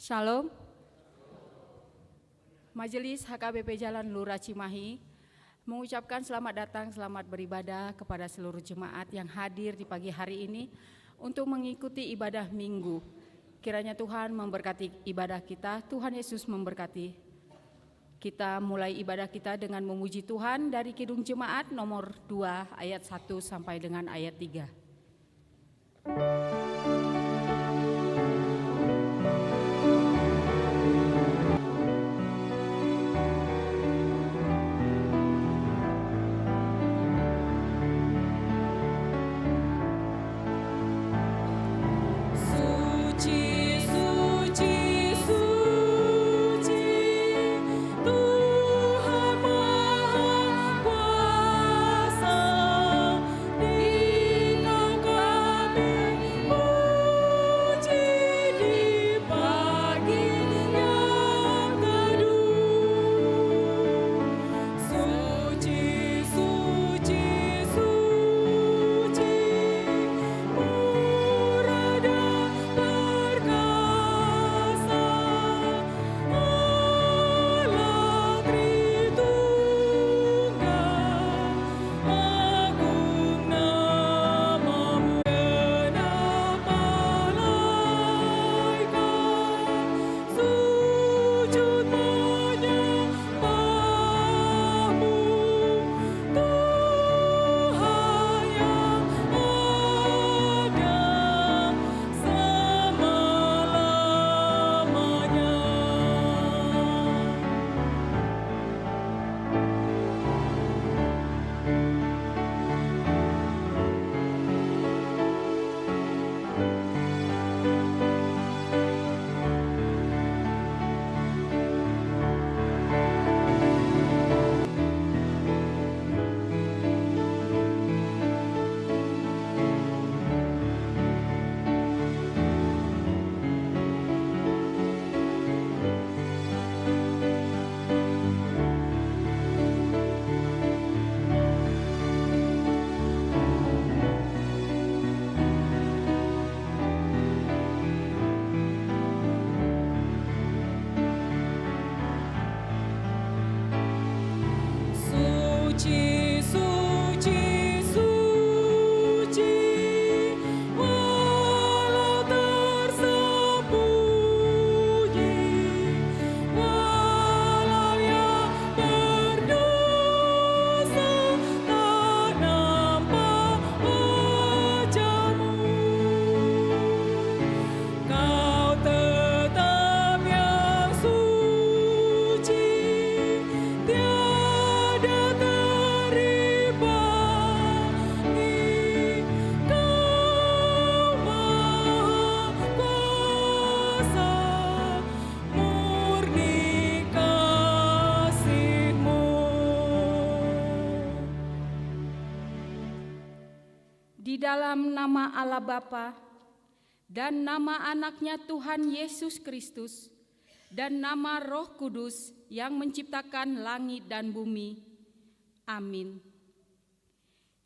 Shalom. Majelis HKBP Jalan Lurah Cimahi mengucapkan selamat datang, selamat beribadah kepada seluruh jemaat yang hadir di pagi hari ini untuk mengikuti ibadah minggu. Kiranya Tuhan memberkati ibadah kita, Tuhan Yesus memberkati. Kita mulai ibadah kita dengan memuji Tuhan dari Kidung Jemaat nomor 2 ayat 1 sampai dengan ayat 3. Di dalam nama Allah Bapa dan nama anaknya Tuhan Yesus Kristus dan nama Roh Kudus yang menciptakan langit dan bumi. Amin.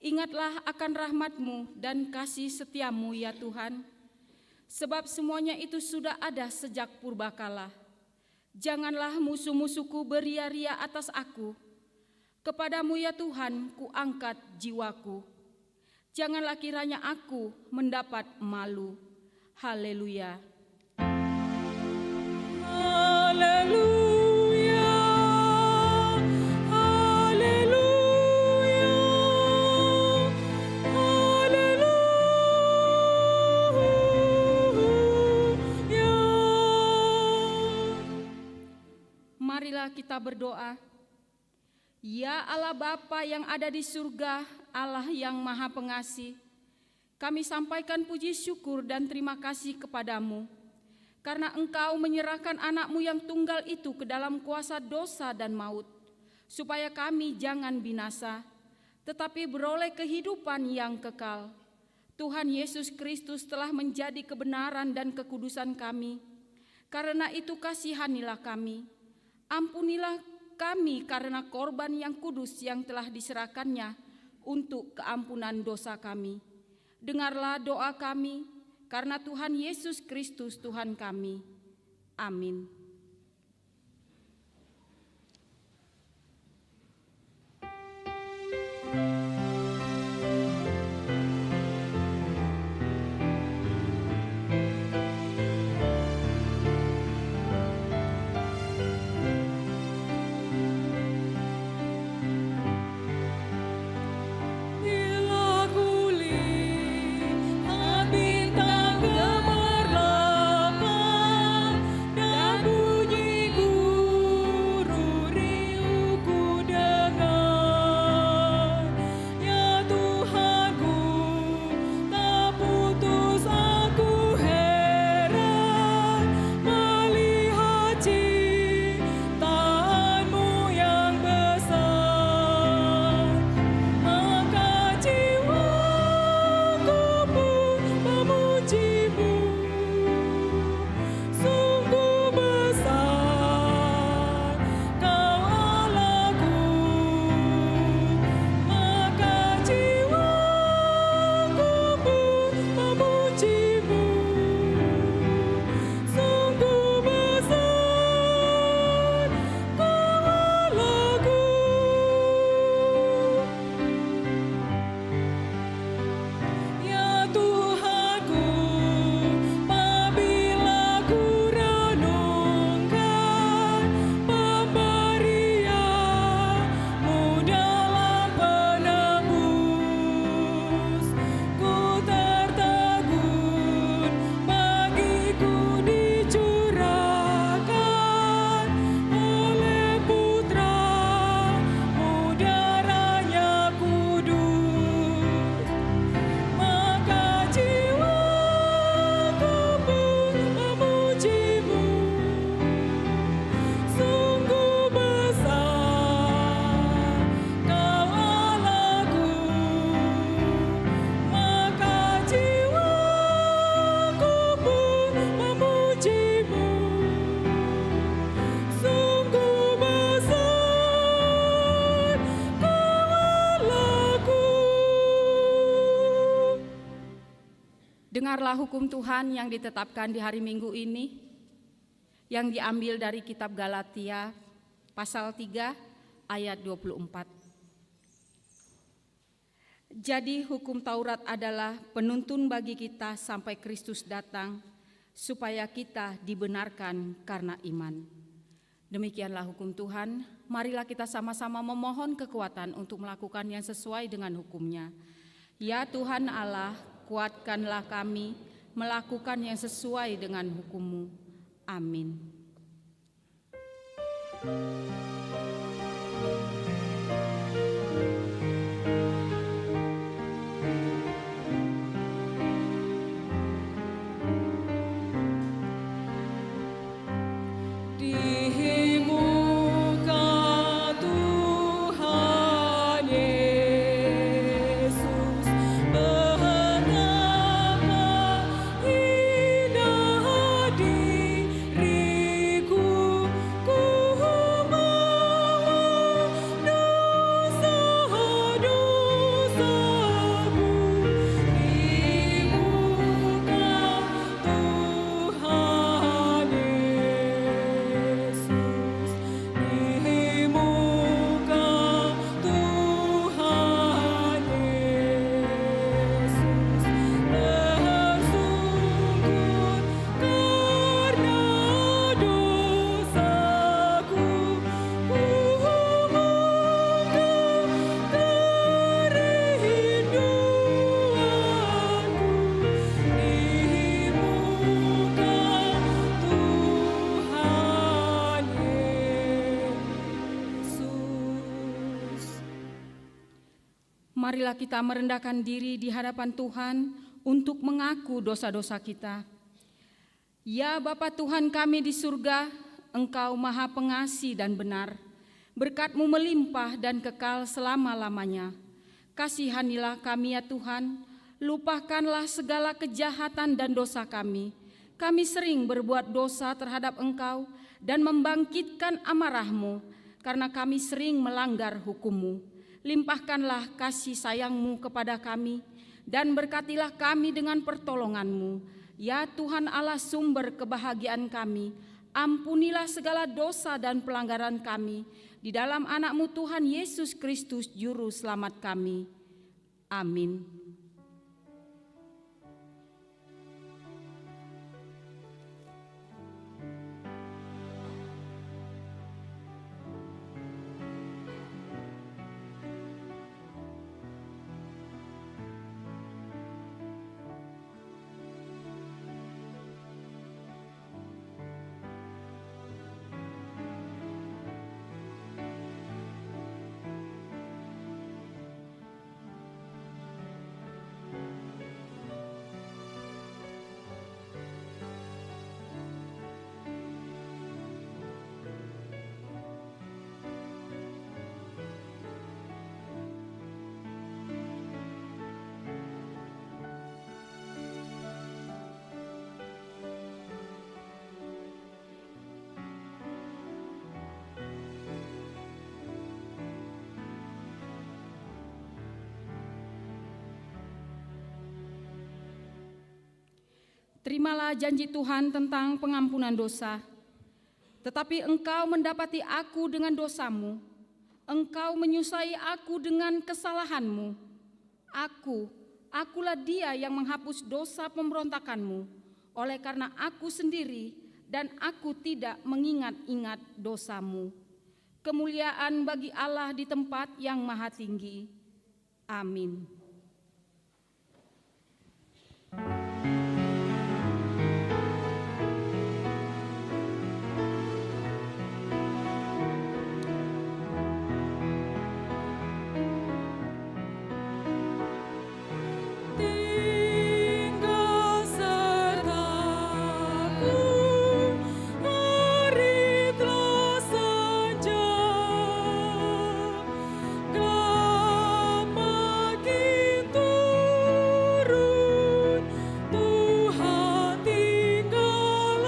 Ingatlah akan rahmat-Mu dan kasih setia-Mu ya Tuhan, sebab semuanya itu sudah ada sejak purbakala. Janganlah musuh-musuhku beria-ria atas aku. Kepadamu ya Tuhan ku angkat jiwaku. Janganlah kiranya aku mendapat malu. Haleluya. Haleluya. Haleluya. Haleluya. Marilah kita berdoa. Ya Allah Bapa yang ada di surga, Allah yang Maha Pengasih, kami sampaikan puji syukur dan terima kasih kepadamu, karena Engkau menyerahkan anak-Mu yang tunggal itu ke dalam kuasa dosa dan maut, supaya kami jangan binasa, tetapi beroleh kehidupan yang kekal. Tuhan Yesus Kristus telah menjadi kebenaran dan kekudusan kami, karena itu kasihanilah kami, ampunilah kami karena korban yang kudus yang telah diserahkannya untuk keampunan dosa kami. Dengarlah doa kami karena Tuhan Yesus Kristus Tuhan kami. Amin. Bila kulihat bintang gemerlapan dan bunyi guru riuh ku dengar, ya Tuhanku, tak putus aku heran melihat ciptaanmu yang besar. Maka jiwaku pun memujimu, sungguh besar Kau Allahku. Maka jiwaku pun memujimu, sungguh besar Kau Allahku. Ya Tuhanku, apabila ku renungkan pemberian-Mu dalam penebus, ku tertegun bagiku dicurahkan oleh Putra-Mu darahnya kudus. Maka jiwaku pun memujimu, sungguh besar Kau Allahku. Maka jiwaku pun memujimu, sungguh besar Kau Allahku. Dengarlah hukum Tuhan yang ditetapkan di hari Minggu ini, yang diambil dari kitab Galatia pasal 3 ayat 24. Jadi hukum Taurat adalah penuntun bagi kita sampai Kristus datang, supaya kita dibenarkan karena iman. Demikianlah hukum Tuhan, marilah kita sama-sama memohon kekuatan untuk melakukan yang sesuai dengan hukum-Nya. Ya Tuhan Allah, kuatkanlah kami melakukan yang sesuai dengan hukum-Mu. Amin. Di muka Tuhan Yesus, betapa indah diriku, ku bawa dosa-dosaku. Di muka Tuhan Yesus, di muka Tuhan Yesus, tersungkur karena dosaku, ku mengangkat kerinduanku. Di muka Tuhan Yesus. Marilah kita merendahkan diri di hadapan Tuhan untuk mengaku dosa-dosa kita. Ya Bapa Tuhan kami di surga, Engkau Maha Pengasih dan benar. Berkat-Mu melimpah dan kekal selama-lamanya. Kasihanilah kami ya Tuhan, lupakanlah segala kejahatan dan dosa kami. Kami sering berbuat dosa terhadap Engkau dan membangkitkan amarah-Mu, karena kami sering melanggar hukum-Mu. Limpahkanlah kasih sayang-Mu kepada kami, dan berkatilah kami dengan pertolongan-Mu. Ya Tuhan Allah, sumber kebahagiaan kami, Ampunilah segala dosa dan pelanggaran kami di dalam anak-Mu Tuhan Yesus Kristus Juru Selamat kami. Amin. Terimalah janji Tuhan tentang pengampunan dosa. Tetapi engkau mendapati aku dengan dosamu, engkau menyusai aku dengan kesalahanmu. Akulah dia yang menghapus dosa pemberontakanmu, oleh karena aku sendiri dan aku tidak mengingat-ingat dosamu. Kemuliaan bagi Allah di tempat yang maha tinggi. Amin. Tinggal sertaku, hari telah senja, gelap makin turun, Tuhan tinggallah,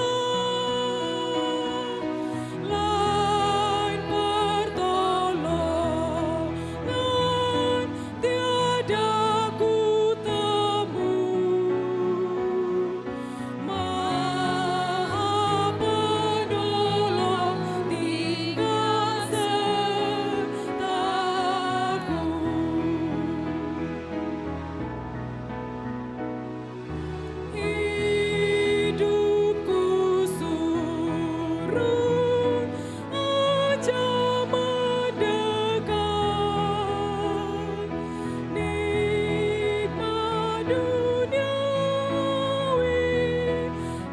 lain pertolongan tiada ku temu, Maha Penolong tinggal sertaku. Hidupku surut, ajal mendekat, nikmat duniawi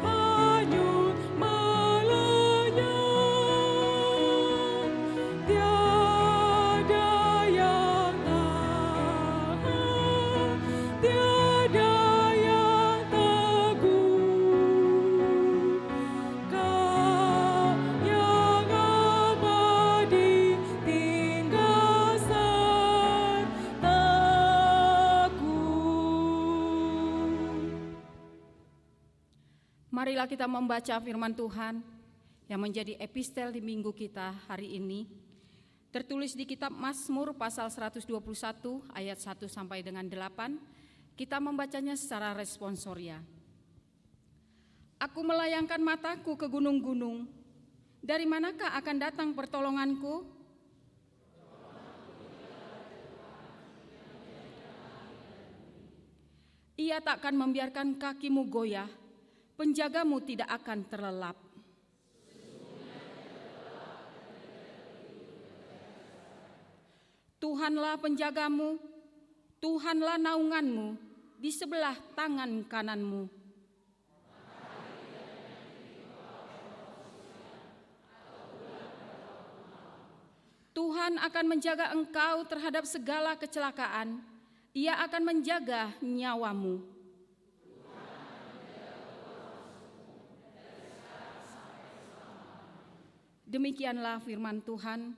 hanyut melenyap, tiada yang tahan, tiada yang teguh, Kau yang abadi tinggal sertaku. Marilah kita membaca firman Tuhan yang menjadi epistel di minggu kita hari ini. Tertulis di kitab Mazmur pasal 121 ayat 1 sampai dengan 8. Kita membacanya secara responsoria. Aku melayangkan mataku ke gunung-gunung. Dari manakah akan datang pertolonganku? Ia takkan membiarkan kakimu goyah, penjagamu tidak akan terlelap. Tuhanlah penjagamu, Tuhanlah naunganmu di sebelah tangan kananmu. Tuhan akan menjaga engkau terhadap segala kecelakaan. Ia akan menjaga nyawamu. Demikianlah firman Tuhan.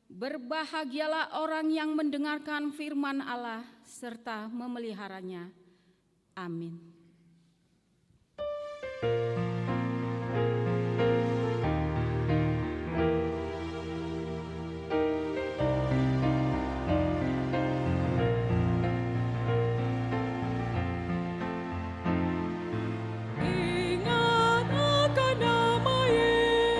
Berbahagialah orang yang mendengarkan firman Allah serta memeliharanya. Amin. Ingat akan nama Yesus.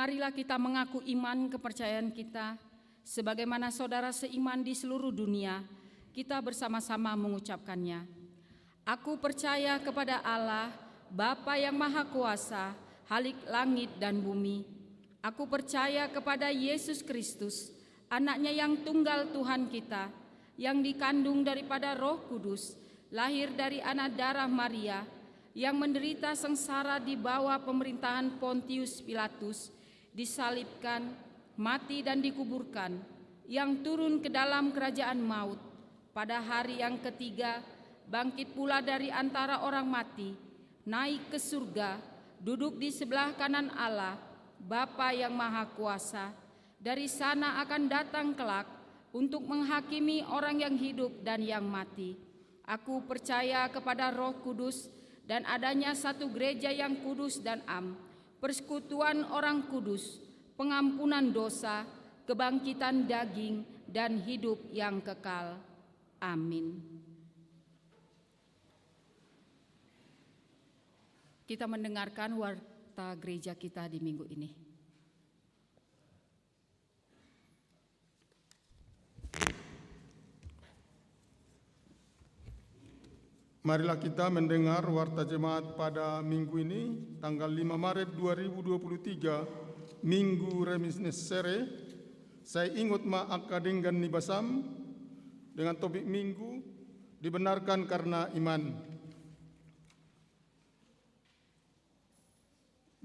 marilah kita mengaku iman kepercayaan kita, sebagaimana saudara seiman di seluruh dunia, kita bersama-sama mengucapkannya. Aku percaya kepada Allah, Bapa yang Maha Kuasa, Khalik langit dan bumi. Aku percaya kepada Yesus Kristus, Anaknya yang tunggal Tuhan kita, yang dikandung daripada Roh Kudus, lahir dari anak darah Maria, yang menderita sengsara di bawah pemerintahan Pontius Pilatus, disalibkan, mati dan dikuburkan, yang turun ke dalam kerajaan maut, pada hari yang ketiga bangkit pula dari antara orang mati, naik ke surga, duduk di sebelah kanan Allah, Bapa yang Maha Kuasa. Dari sana akan datang kelak untuk menghakimi orang yang hidup dan yang mati. Aku percaya kepada Roh Kudus dan adanya satu gereja yang kudus dan am, persekutuan orang kudus, pengampunan dosa, kebangkitan daging, dan hidup yang kekal. Amin. Kita mendengarkan warta gereja kita di minggu ini. Marilah kita mendengar warta jemaat pada minggu ini, tanggal 5 Maret 2023, Minggu Reminiscere. Saya ingat ma akadenggan nibasam dengan topik minggu, dibenarkan karena iman.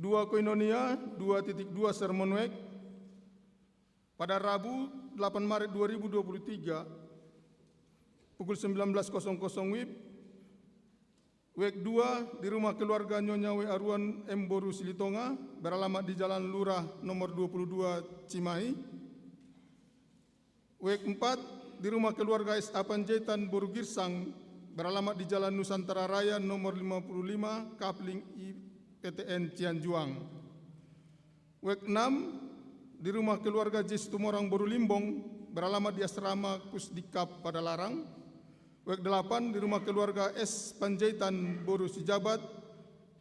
2 Koinonia 2.2 Sermon Wek pada Rabu 8 Maret 2023 pukul 19.00 WIB, Wek 2 di rumah keluarga Nyonya W. Aruan M. Boru Silitonga, beralamat di Jalan Lurah nomor 22 Cimahi. Wek 4 di rumah keluarga S. A. Panjaitan Boru Girsang, beralamat di Jalan Nusantara Raya nomor 55 Kapling IPTN Cianjuang. Wek 6 di rumah keluarga Jis Tumorang Boru Limbong, beralamat di Asrama Kusdikap pada Larang. Wek 8 di rumah keluarga S. Panjaitan Boru Sijabat,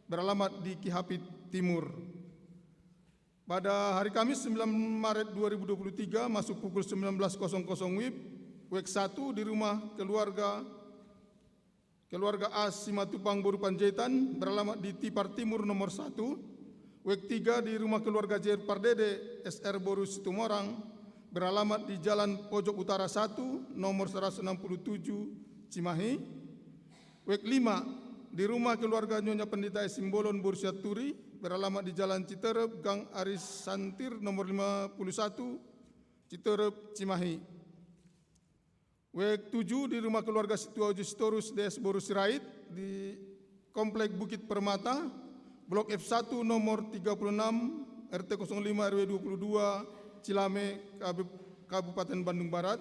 beralamat di Kihapit Timur. Pada hari Kamis 9 Maret 2023 masuk pukul 19.00 WIB, Wek 1 di rumah keluarga A. Simatupang Boru Panjaitan, beralamat di Tipar Timur nomor 1. Wek 3 di rumah keluarga J. Pardede SR Boru Situmorang, beralamat di Jalan Pojok Utara 1 nomor 167 Cimahi. Wek 5 di rumah keluarga Nyonya Pendeta Simbolon Boru Siaturi, beralamat di Jalan Citerep Gang Aris Santir nomor 51 Citerep Cimahi. Wek 7 di rumah keluarga Situau Justorus DS Boru Sirait di Komplek Bukit Permata, Blok F1 nomor 36 RT 05 RW 22 Cilame Kabupaten Bandung Barat.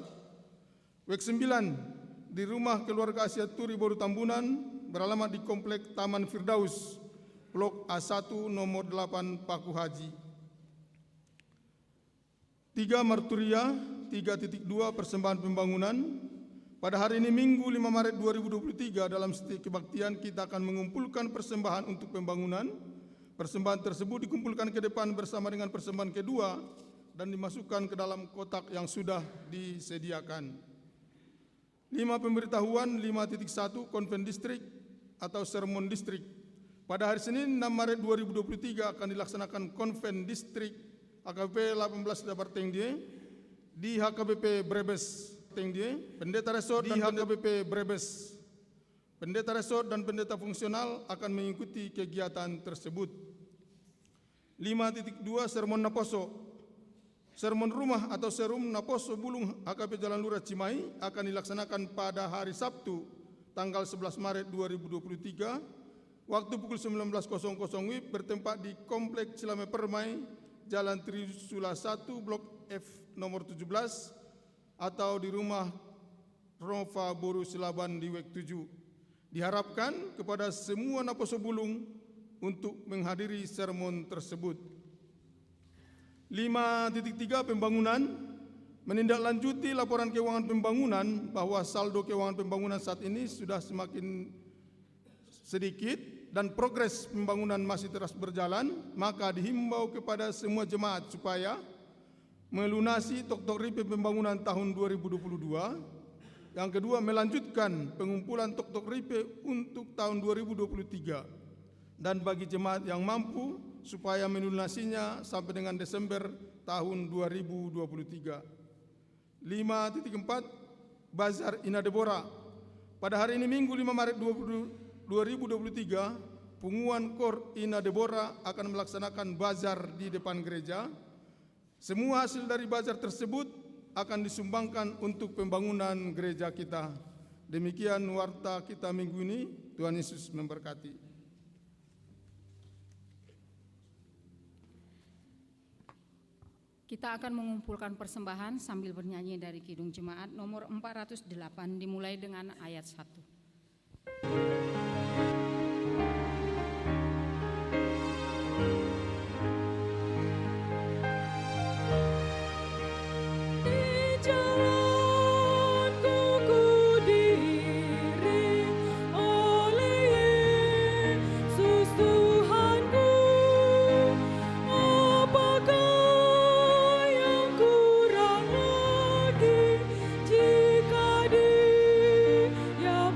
Wek 9 di rumah keluarga Asia Turi Boru Tambunan, beralamat di Komplek Taman Firdaus, Blok A1 nomor 8 Paku Haji. 3 Marturia 3.2 Persembahan Pembangunan. Pada hari ini Minggu 5 Maret 2023 dalam setiap kebaktian kita akan mengumpulkan persembahan untuk pembangunan. Persembahan tersebut dikumpulkan ke depan bersama dengan persembahan kedua dan dimasukkan ke dalam kotak yang sudah disediakan. 5 pemberitahuan 5.1 Konven Distrik atau Sermon Distrik. Pada hari Senin 6 Maret 2023 akan dilaksanakan Konven Distrik AKBP 18 Dabar Tengdie di HKBP Brebes Tengdie. Pendeta Resort dan HKBP Brebes, pendeta resort dan pendeta fungsional akan mengikuti kegiatan tersebut. 5.2 Sermon Naposo. Sermon rumah atau serum Naposo Bulung HKP Jalan Lurah Cimahi akan dilaksanakan pada hari Sabtu tanggal 11 Maret 2023 waktu pukul 19.00 WIB, bertempat di Komplek Cilame Permai Jalan Trisula 1 Blok F nomor 17 atau di rumah Rova Boru Silaban di Wek 7. Diharapkan kepada semua Naposo Bulung untuk menghadiri sermon tersebut. 5.3 Pembangunan. Menindaklanjuti laporan keuangan pembangunan bahwa saldo keuangan pembangunan saat ini sudah semakin sedikit dan progres pembangunan masih terus berjalan, maka dihimbau kepada semua jemaat supaya melunasi tok-tok ripe pembangunan tahun 2022. Yang kedua, melanjutkan pengumpulan tok-tok ripe untuk tahun 2023. Dan bagi jemaat yang mampu, supaya melunasinya sampai dengan Desember tahun 2023. 5.4, Bazar Ina Deborah. Pada hari ini Minggu 5 Maret 2023, Punguan Kor Ina Deborah akan melaksanakan bazar di depan gereja. Semua hasil dari bazar tersebut akan disumbangkan untuk pembangunan gereja kita. Demikian warta kita minggu ini. Tuhan Yesus memberkati. Kita akan mengumpulkan persembahan sambil bernyanyi dari Kidung Jemaat nomor 408 dimulai dengan ayat 1. Jika Dia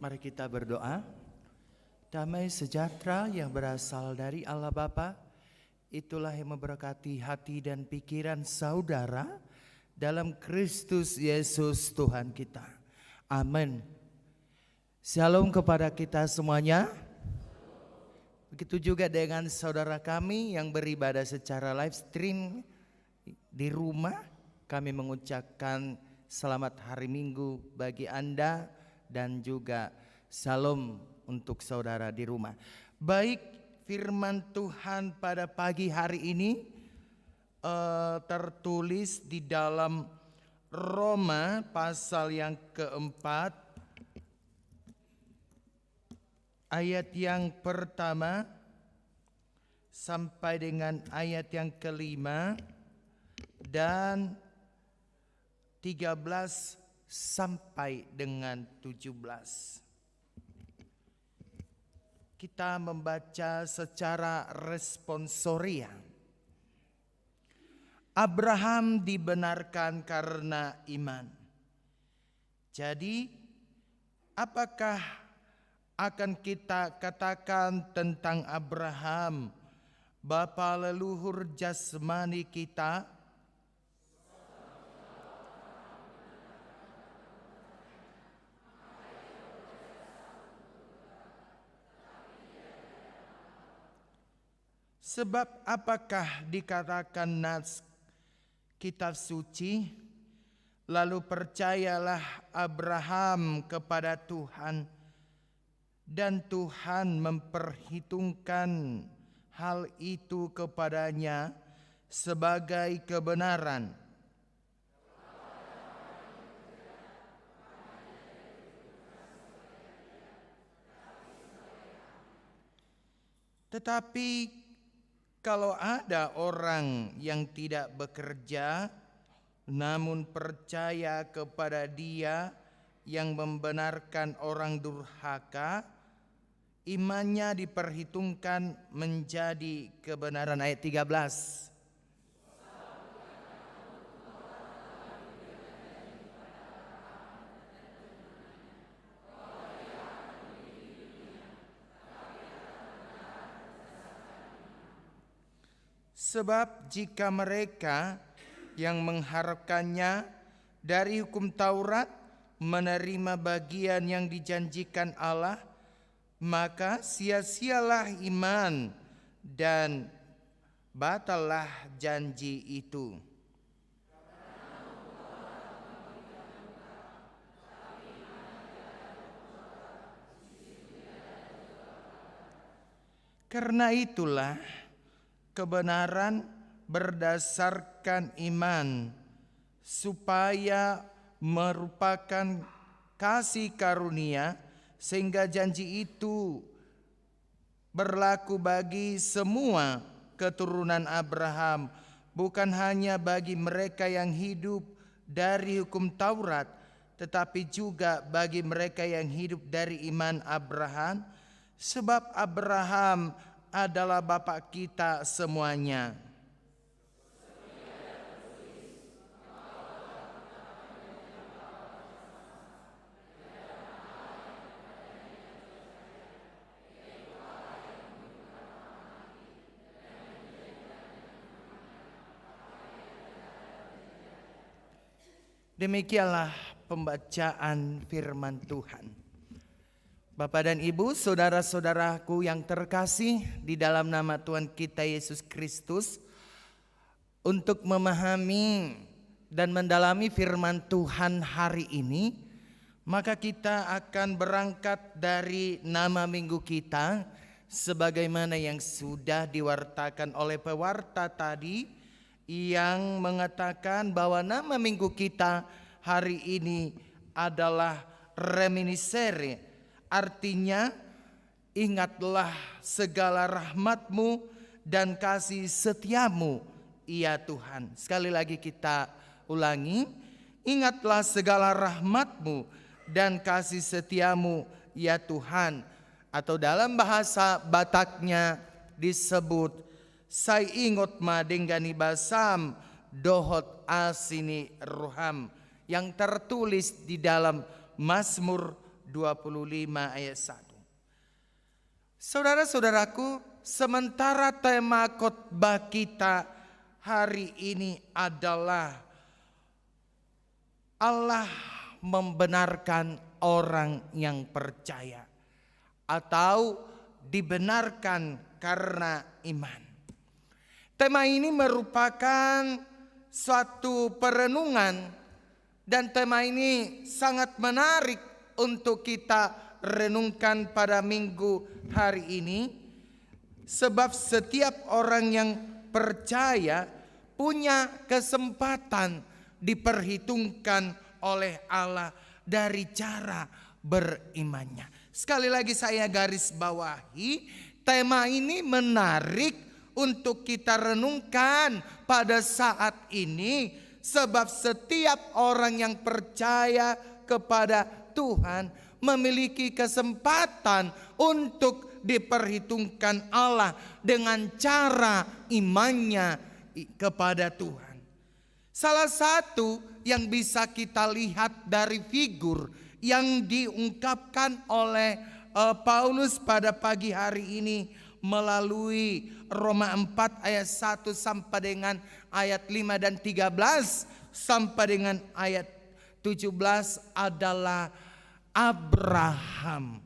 Mari kita berdoa. Damai sejahtera yang berasal dari Allah Bapa, itulah yang memberkati hati dan pikiran saudara dalam Kristus Yesus Tuhan kita. Amin. Shalom kepada kita semuanya. Begitu juga dengan saudara kami yang beribadah secara live stream di rumah. Kami mengucapkan selamat hari Minggu bagi Anda dan juga shalom untuk saudara di rumah. Baik, firman Tuhan pada pagi hari ini tertulis di dalam Roma pasal yang keempat, ayat yang pertama sampai dengan ayat yang kelima dan 13 sampai dengan 17. Kita membaca secara responsoria. Abraham dibenarkan karena iman. Jadi, apakah akan kita katakan tentang Abraham, bapa leluhur jasmani kita? Sebab apakah dikatakan nas kitab suci, lalu percayalah Abraham kepada Tuhan dan Tuhan memperhitungkan hal itu kepadanya sebagai kebenaran. Tetapi kalau ada orang yang tidak bekerja, namun percaya kepada Dia yang membenarkan orang durhaka, imannya diperhitungkan menjadi kebenaran. Ayat 13. Sebab jika mereka yang mengharapkannya dari hukum Taurat menerima bagian yang dijanjikan Allah, maka sia-sialah iman dan batallah janji itu. Karena itulah kebenaran berdasarkan iman, supaya merupakan kasih karunia, sehingga janji itu berlaku bagi semua keturunan Abraham, bukan hanya bagi mereka yang hidup dari hukum Taurat, tetapi juga bagi mereka yang hidup dari iman Abraham, sebab Abraham adalah bapa kita semuanya. Demikianlah pembacaan firman Tuhan. Bapak dan Ibu, saudara-saudaraku yang terkasih di dalam nama Tuhan kita Yesus Kristus, untuk memahami dan mendalami firman Tuhan hari ini, maka kita akan berangkat dari nama minggu kita sebagaimana yang sudah diwartakan oleh pewarta tadi, yang mengatakan bahwa nama minggu kita hari ini adalah reminiscere. Artinya, ingatlah segala rahmat-Mu dan kasih setia-Mu, ya Tuhan. Sekali lagi kita ulangi, ingatlah segala rahmat-Mu dan kasih setia-Mu, ya Tuhan. Atau dalam bahasa Bataknya disebut, Sai ingot ma denggani basam dohot asini ruham, yang tertulis di dalam Mazmur 25 ayat 1. Saudara-saudaraku, sementara tema khotbah kita hari ini adalah Allah membenarkan orang yang percaya atau dibenarkan karena iman. Tema ini merupakan suatu perenungan dan tema ini sangat menarik untuk kita renungkan pada minggu hari ini, sebab setiap orang yang percaya punya kesempatan diperhitungkan oleh Allah dari cara berimannya. Sekali lagi saya garis bawahi, tema ini menarik untuk kita renungkan pada saat ini, sebab setiap orang yang percaya kepada Tuhan memiliki kesempatan untuk diperhitungkan Allah dengan cara imannya kepada Tuhan. Salah satu yang bisa kita lihat dari figur yang diungkapkan oleh Paulus pada pagi hari ini melalui Roma 4 ayat 1 sampai dengan ayat 5 dan 13 sampai dengan ayat 17 adalah Abraham.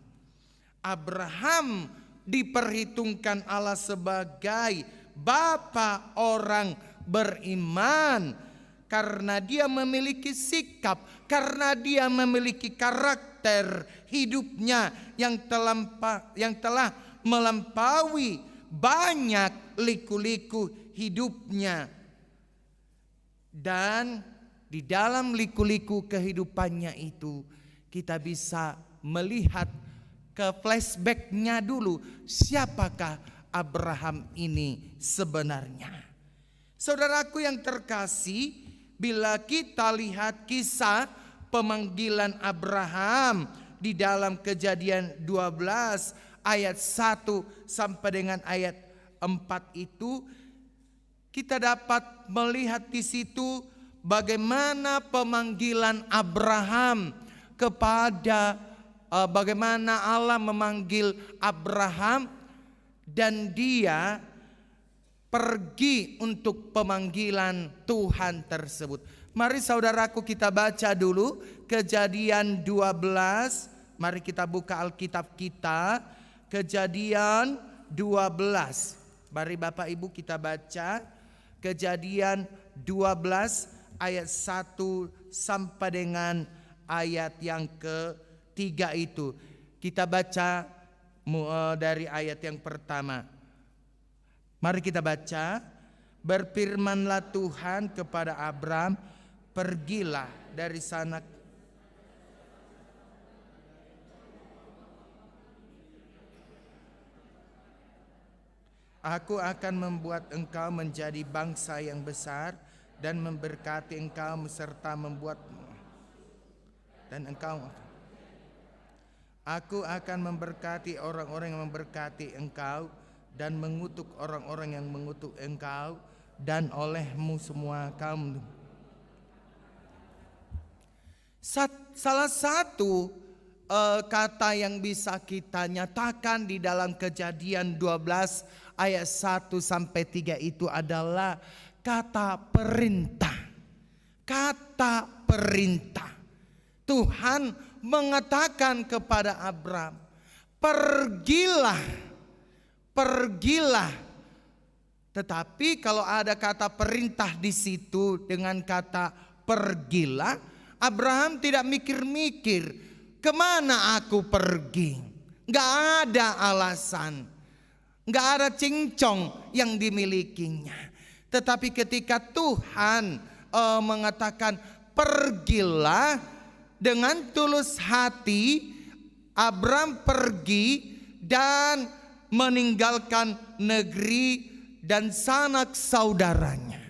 Abraham diperhitungkan Allah sebagai bapa orang beriman karena dia memiliki sikap, karena dia memiliki karakter hidupnya yang telah melampaui banyak liku-liku hidupnya. Dan di dalam liku-liku kehidupannya itu kita bisa melihat ke flashbacknya dulu, siapakah Abraham ini sebenarnya. Saudaraku yang terkasih, bila kita lihat kisah pemanggilan Abraham di dalam Kejadian 12 ayat 1 sampai dengan ayat 4 itu, kita dapat melihat di situ bagaimana pemanggilan Abraham kepada bagaimana Allah memanggil Abraham dan dia pergi untuk pemanggilan Tuhan tersebut. Mari saudaraku kita baca dulu Kejadian 12. Mari kita buka Alkitab kita, Kejadian 12. Mari Bapak Ibu kita baca Kejadian 12 ayat 1 sampai dengan ayat yang ketiga itu. Kita baca dari ayat yang pertama. Mari kita baca. Berfirmanlah Tuhan kepada Abram, pergilah dari sana. Aku akan membuat engkau menjadi bangsa yang besar dan memberkati engkau serta membuatmu. Dan aku akan memberkati orang-orang yang memberkati engkau dan mengutuk orang-orang yang mengutuk engkau, dan olehmu semua kaum. Salah satu kata yang bisa kita nyatakan di dalam Kejadian 12 ayat 1 sampai 3 itu adalah kata perintah. Kata perintah. Tuhan mengatakan kepada Abram, pergilah. Tetapi kalau ada kata perintah di situ dengan kata pergilah, Abraham tidak mikir-mikir kemana aku pergi. Gak ada alasan, gak ada cincong yang dimilikinya. Tetapi ketika Tuhan mengatakan pergilah, dengan tulus hati Abram pergi dan meninggalkan negeri dan sanak saudaranya.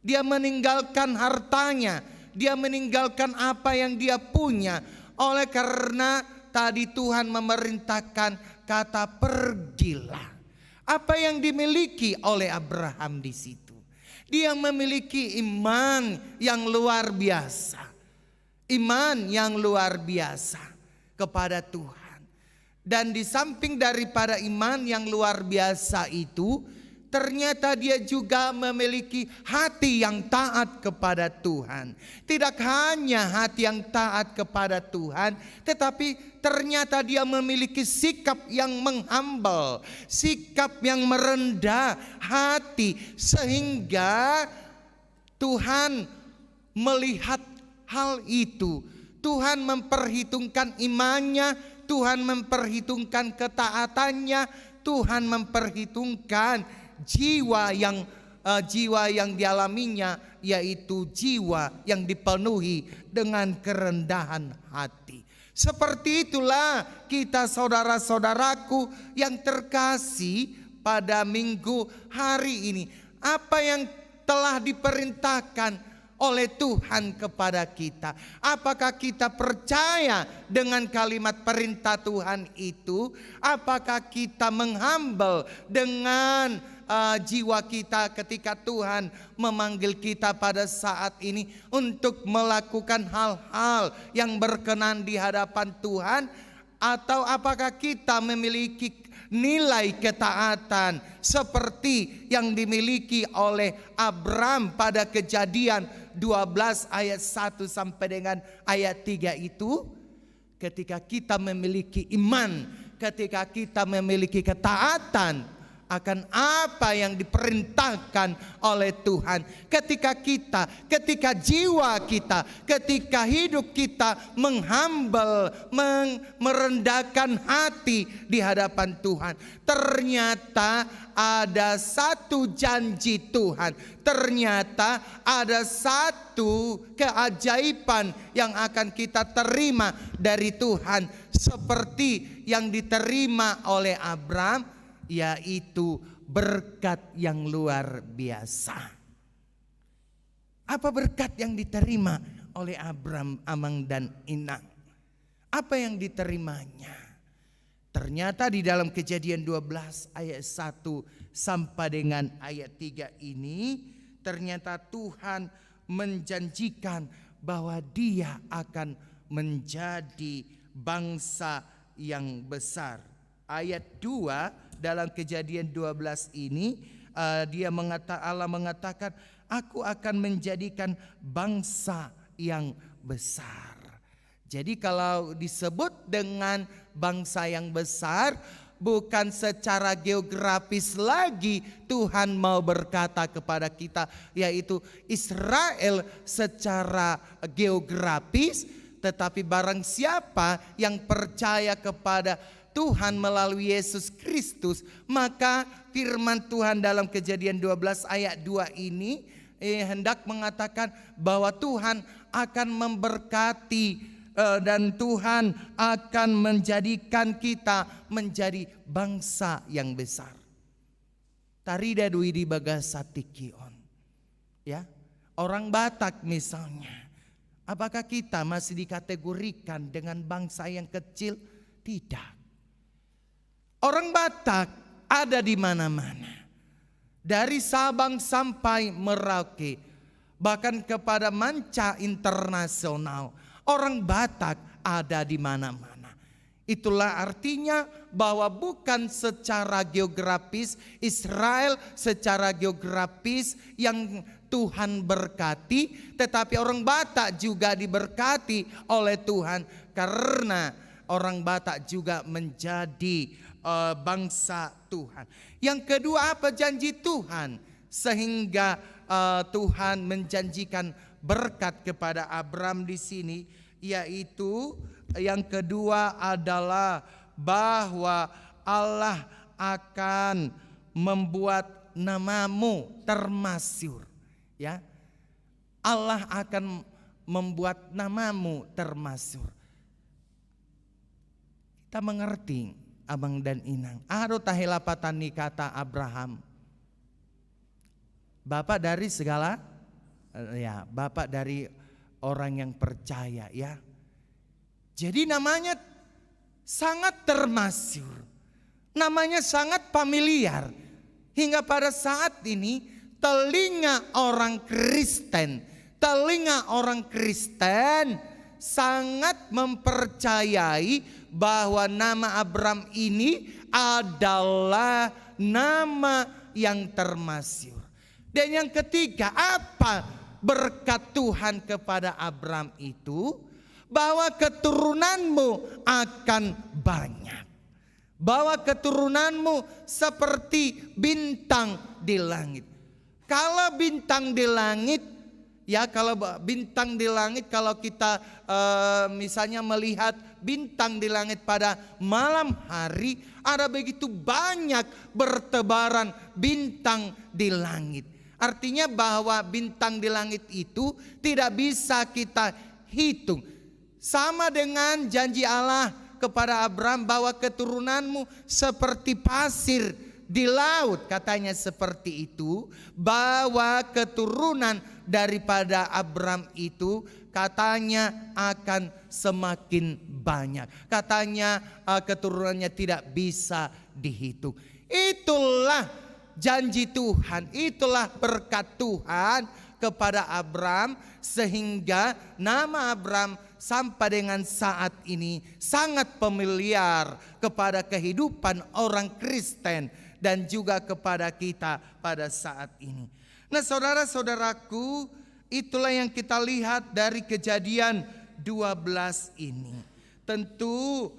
Dia meninggalkan hartanya, dia meninggalkan apa yang dia punya. Oleh karena tadi Tuhan memerintahkan kata pergilah. Apa yang dimiliki oleh Abraham di situ? Dia memiliki iman yang luar biasa. Iman yang luar biasa. kepada Tuhan. Dan di samping daripada iman yang luar biasa itu, ternyata dia juga memiliki hati yang taat kepada Tuhan. Tidak hanya hati yang taat kepada Tuhan, tetapi ternyata dia memiliki sikap yang menghambal, sikap yang merendah hati, sehingga Tuhan melihat hal itu. Tuhan memperhitungkan imannya, Tuhan memperhitungkan ketaatannya, Tuhan memperhitungkan jiwa yang dialaminya, yaitu jiwa yang dipenuhi dengan kerendahan hati. Seperti itulah kita saudara-saudaraku yang terkasih pada minggu hari ini. Apa yang telah diperintahkan oleh Tuhan kepada kita. Apakah kita percaya dengan kalimat perintah Tuhan itu? Apakah kita menghambal dengan jiwa kita ketika Tuhan memanggil kita pada saat ini untuk melakukan hal-hal yang berkenan di hadapan Tuhan? Atau apakah kita memiliki nilai ketaatan seperti yang dimiliki oleh Abram pada Kejadian 12 ayat 1 sampai dengan ayat 3 itu? Ketika kita memiliki iman, ketika kita memiliki ketaatan akan apa yang diperintahkan oleh Tuhan, ketika jiwa kita, ketika hidup kita menghambal, merendahkan hati di hadapan Tuhan, ternyata ada satu janji Tuhan, ternyata ada satu keajaiban yang akan kita terima dari Tuhan, seperti yang diterima oleh Abram, yaitu berkat yang luar biasa. Apa berkat yang diterima oleh Abram, Amang dan Inang? Apa yang diterimanya? Ternyata di dalam Kejadian 12 ayat 1 sampai dengan ayat 3 ini, ternyata Tuhan menjanjikan bahwa Dia akan menjadi bangsa yang besar. Ayat 2 dalam Kejadian 12 ini, Allah mengatakan, aku akan menjadikan bangsa yang besar. Jadi kalau disebut dengan bangsa yang besar, bukan secara geografis lagi Tuhan mau berkata kepada kita, yaitu Israel secara geografis, tetapi barang siapa yang percaya kepada Tuhan melalui Yesus Kristus, maka firman Tuhan dalam Kejadian 12 ayat 2 ini hendak mengatakan bahwa Tuhan akan memberkati dan Tuhan akan menjadikan kita menjadi bangsa yang besar. Tarida Duidi Bagasatikion. Ya, orang Batak misalnya, apakah kita masih dikategorikan dengan bangsa yang kecil? Tidak. Orang Batak ada di mana-mana. Dari Sabang sampai Merauke, bahkan kepada manca internasional, orang Batak ada di mana-mana. Itulah artinya bahwa bukan secara geografis Israel secara geografis yang Tuhan berkati, tetapi orang Batak juga diberkati oleh Tuhan, karena orang Batak juga menjadi bangsa Tuhan. Yang kedua, apa janji Tuhan? Sehingga Tuhan menjanjikan berkat kepada Abram di sini, yaitu yang kedua adalah bahwa Allah akan membuat namamu termasyhur. Ya, Allah akan membuat namamu termasyhur. Kita mengerti, Abang dan Inang, ado tahilapatani kata Abraham, bapak dari segala, ya, bapak dari orang yang percaya, ya. Jadi namanya sangat termasyhur, namanya sangat familiar, hingga pada saat ini telinga orang Kristen sangat mempercayai bahwa nama Abram ini adalah nama yang termasyhur. Dan yang ketiga, apa berkat Tuhan kepada Abram itu? Bahwa keturunanmu akan banyak. Bahwa keturunanmu seperti bintang di langit. Kalau bintang di langit, kalau kita misalnya melihat bintang di langit pada malam hari, ada begitu banyak bertebaran bintang di langit. Artinya bahwa bintang di langit itu tidak bisa kita hitung. Sama dengan janji Allah kepada Abram bahwa keturunanmu seperti pasir di laut, katanya seperti itu. Bahwa keturunan daripada Abram itu katanya akan semakin banyak. Katanya keturunannya tidak bisa dihitung. Itulah janji Tuhan, itulah berkat Tuhan kepada Abram, sehingga nama Abram sampai dengan saat ini sangat familiar kepada kehidupan orang Kristen dan juga kepada kita pada saat ini. Nah, saudara-saudaraku, itulah yang kita lihat dari Kejadian 12 ini. Tentu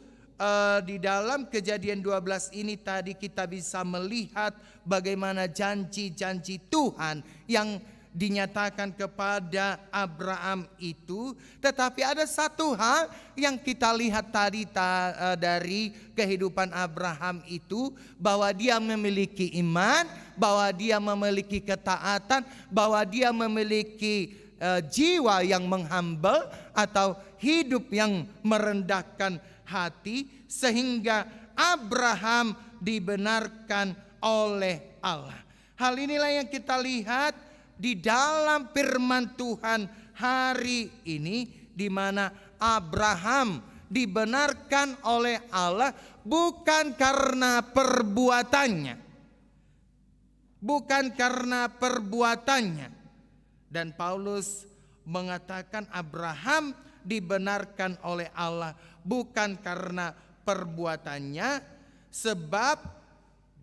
di dalam Kejadian 12 ini tadi kita bisa melihat bagaimana janji-janji Tuhan yang dinyatakan kepada Abraham itu. Tetapi ada satu hal yang kita lihat tadi dari kehidupan Abraham itu, bahwa dia memiliki iman, bahwa dia memiliki ketaatan, bahwa dia memiliki jiwa yang menghambal atau hidup yang merendahkan hati, sehingga Abraham dibenarkan oleh Allah. Hal inilah yang kita lihat di dalam firman Tuhan hari ini, di mana Abraham dibenarkan oleh Allah bukan karena perbuatannya. Bukan karena perbuatannya. Dan Paulus mengatakan Abraham dibenarkan oleh Allah bukan karena perbuatannya, sebab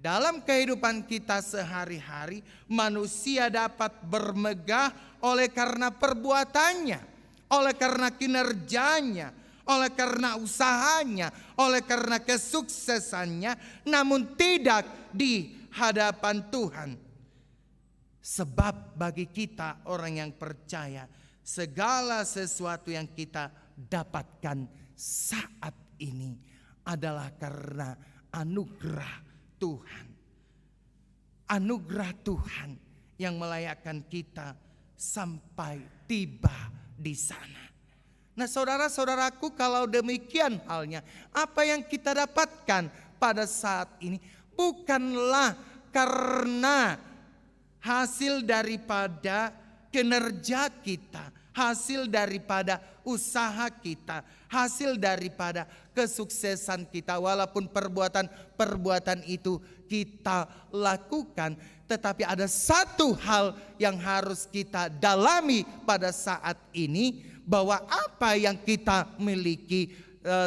dalam kehidupan kita sehari-hari manusia dapat bermegah oleh karena perbuatannya, oleh karena kinerjanya, oleh karena usahanya, oleh karena kesuksesannya, namun tidak di hadapan Tuhan. Sebab bagi kita orang yang percaya, segala sesuatu yang kita dapatkan saat ini adalah karena anugerah Tuhan. Anugerah Tuhan yang melayakkan kita sampai tiba di sana. Nah, saudara-saudaraku, kalau demikian halnya, apa yang kita dapatkan pada saat ini bukanlah karena hasil daripada kinerja kita, hasil daripada usaha kita, hasil daripada kesuksesan kita. Walaupun perbuatan itu kita lakukan, tetapi ada satu hal yang harus kita dalami pada saat ini, bahwa apa yang kita miliki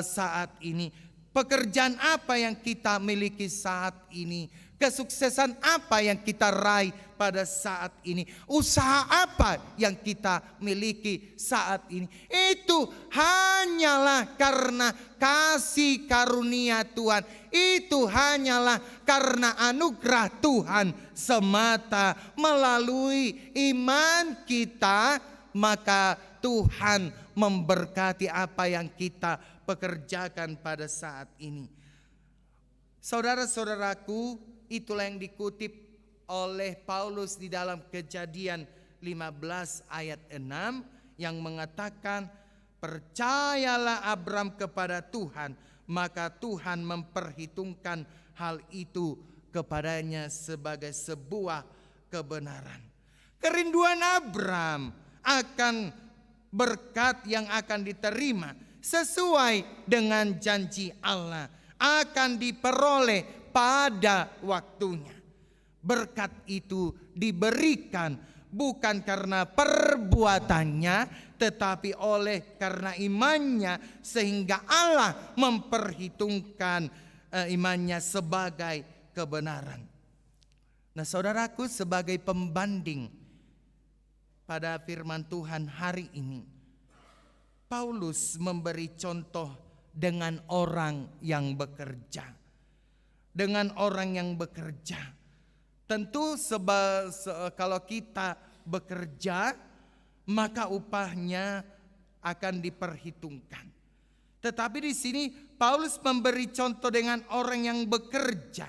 saat ini, pekerjaan apa yang kita miliki saat ini, kesuksesan apa yang kita raih pada saat ini, usaha apa yang kita miliki saat ini, itu hanyalah karena kasih karunia Tuhan. Itu hanyalah karena anugerah Tuhan semata. Melalui iman kita, maka Tuhan memberkati apa yang kita pekerjakan pada saat ini. Saudara-saudaraku, itulah yang dikutip oleh Paulus di dalam Kejadian 15 ayat 6 yang mengatakan, percayalah Abram kepada Tuhan, maka Tuhan memperhitungkan hal itu kepadanya sebagai sebuah kebenaran. Kerinduan Abram akan berkat yang akan diterima sesuai dengan janji Allah akan diperoleh pada waktunya. Berkat itu diberikan bukan karena perbuatannya, tetapi oleh karena imannya, sehingga Allah memperhitungkan imannya sebagai kebenaran. Nah saudaraku, sebagai pembanding pada firman Tuhan hari ini, Paulus memberi contoh dengan orang yang bekerja. Dengan orang yang bekerja. Tentu kalau kita bekerja, maka upahnya akan diperhitungkan. Tetapi di sini Paulus memberi contoh dengan orang yang bekerja,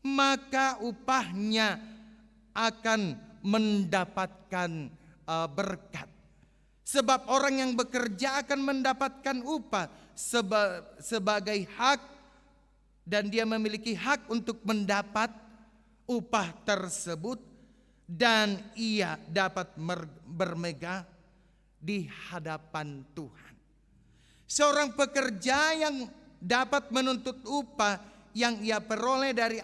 maka upahnya akan mendapatkan berkat. Sebab orang yang bekerja akan mendapatkan upah sebagai hak, dan dia memiliki hak untuk mendapat upah tersebut, dan ia dapat bermegah di hadapan Tuhan. Seorang pekerja yang dapat menuntut upah yang ia peroleh dari